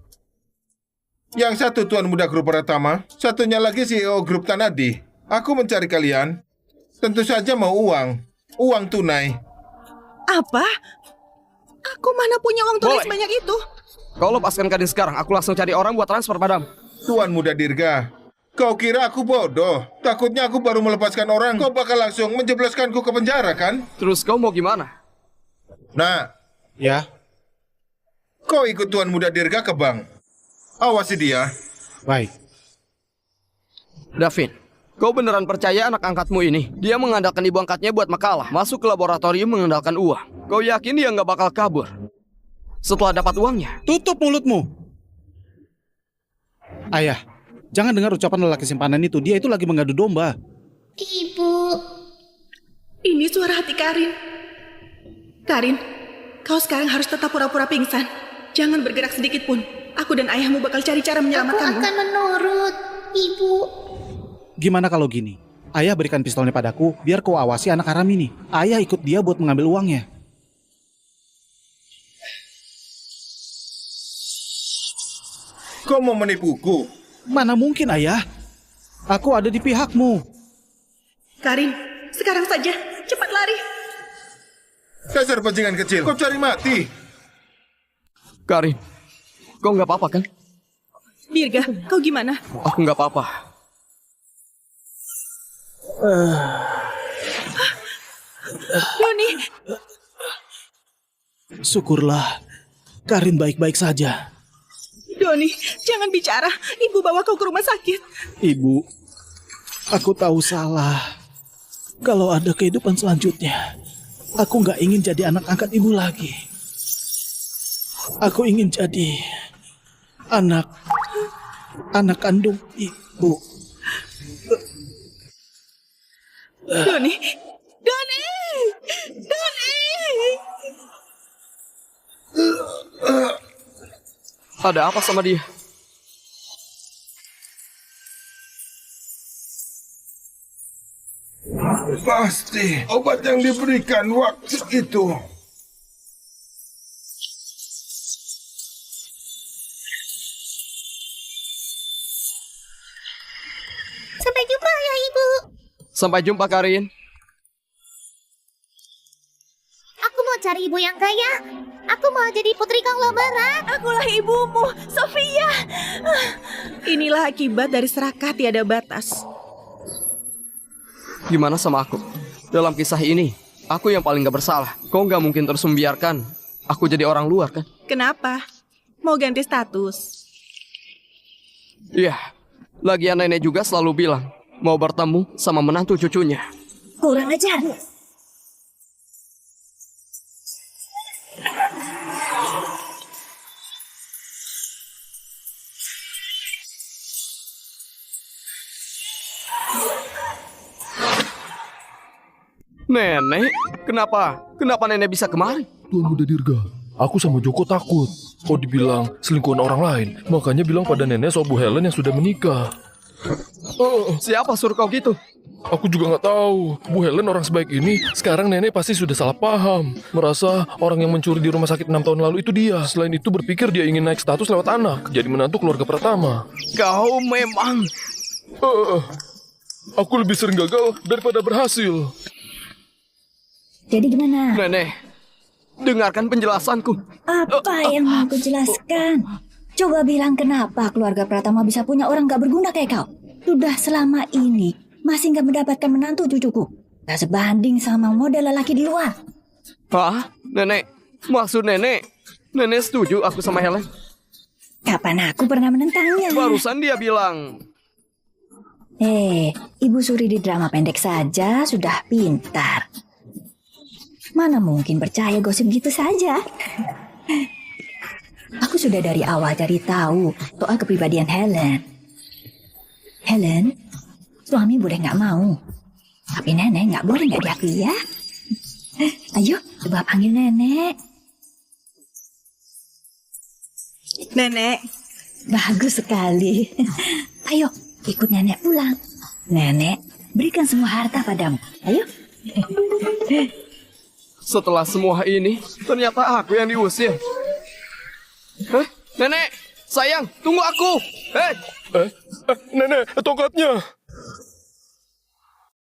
Yang satu tuan muda grup pertama, satunya lagi CEO grup Tanadi. Aku mencari kalian. Tentu saja mau uang. Uang tunai. Apa? Aku mana punya uang tunai Boleh. sebanyak itu? Kau lepaskan Kadin sekarang, aku langsung cari orang buat transfer padamu. Tuan muda Dirga, kau kira aku bodoh? Takutnya aku baru melepaskan orang, kau bakal langsung menjebloskanku ke penjara, kan? Terus kau mau gimana? Nah, ya. Kau ikut Tuan muda Dirga ke bank. Awasi dia. Baik. David, kau beneran percaya anak angkatmu ini? Dia mengandalkan ibu angkatnya buat makalah, masuk ke laboratorium mengandalkan uang. Kau yakin dia nggak bakal kabur setelah dapat uangnya? Tutup mulutmu. Ayah, jangan dengar ucapan lelaki simpanan itu. Dia itu lagi mengadu domba. Ibu. Ini suara hati Karin. Karin, kau sekarang harus tetap pura-pura pingsan. Jangan bergerak sedikit pun. Aku dan ayahmu bakal cari cara menyelamatkanmu. Aku akan menurut, Ibu. Gimana kalau gini? Ayah berikan pistolnya padaku, biar kau awasi anak haram ini. Ayah ikut dia buat mengambil uangnya. Kau mau menipuku? Mana mungkin, Ayah? Aku ada di pihakmu. Karin, sekarang saja. Cepat lari. Dasar bajingan kecil, kau cari mati. Karin, kau nggak apa-apa kan? Dirga, kau gimana? Aku nggak apa-apa. Doni. Syukurlah, Karin baik-baik saja. Doni, jangan bicara. Ibu bawa kau ke rumah sakit. Ibu, aku tahu salah. Kalau ada kehidupan selanjutnya, aku nggak ingin jadi anak angkat ibu lagi. Aku ingin jadi anak kandung ibu. Doni, Doni, Doni. Ada apa sama dia? Pasti obat yang diberikan waktu itu. Sampai jumpa ya, Ibu. Sampai jumpa, Karin. Aku mau cari ibu yang kaya. Aku mau jadi putri konglomerat. Akulah ibumu, Sofia. Inilah akibat dari serakah tiada batas. Gimana sama aku? Dalam kisah ini, aku yang paling gak bersalah. Kau gak mungkin terus membiarkan aku jadi orang luar, kan? Kenapa? Mau ganti status? Iya, lagian nenek juga selalu bilang mau bertemu sama menantu cucunya. Kurang ajar. Nenek, kenapa? Kenapa nenek bisa kemari? Tuan Muda Dirga, aku sama Joko takut. Kau dibilang selingkuhan orang lain, makanya bilang pada nenek soal Bu Helen yang sudah menikah. Siapa suruh kau gitu? Aku juga nggak tahu. Bu Helen orang sebaik ini, sekarang nenek pasti sudah salah paham. Merasa orang yang mencuri di rumah sakit 6 tahun lalu itu dia. Selain itu berpikir dia ingin naik status lewat anak, jadi menantu keluarga pertama. Kau memang... Aku lebih sering gagal daripada berhasil. Jadi gimana? Nenek, dengarkan penjelasanku. Apa yang mau aku jelaskan? Coba bilang kenapa keluarga Pratama bisa punya orang gak berguna kayak kau. Sudah selama ini masih gak mendapatkan menantu cucuku. Gak sebanding sama model lelaki di luar. Hah? Nenek? Maksud nenek? Nenek setuju aku sama Helen? Kapan aku pernah menentangnya? Barusan dia bilang... Ibu Suri di drama pendek saja sudah pintar. Mana mungkin percaya gosip gitu saja? Aku sudah dari awal cari tahu soal kepribadian Helen. Helen, suami boleh nggak mau, tapi nenek nggak boleh nggak diakui ya. Ayo, coba panggil nenek. Nenek. Bagus sekali. Ayo, ikut nenek pulang. Nenek, berikan semua harta padamu. Ayo. Setelah semua ini, ternyata aku yang diusir. Hah? Nenek, sayang, tunggu aku. Nenek, tongkatnya.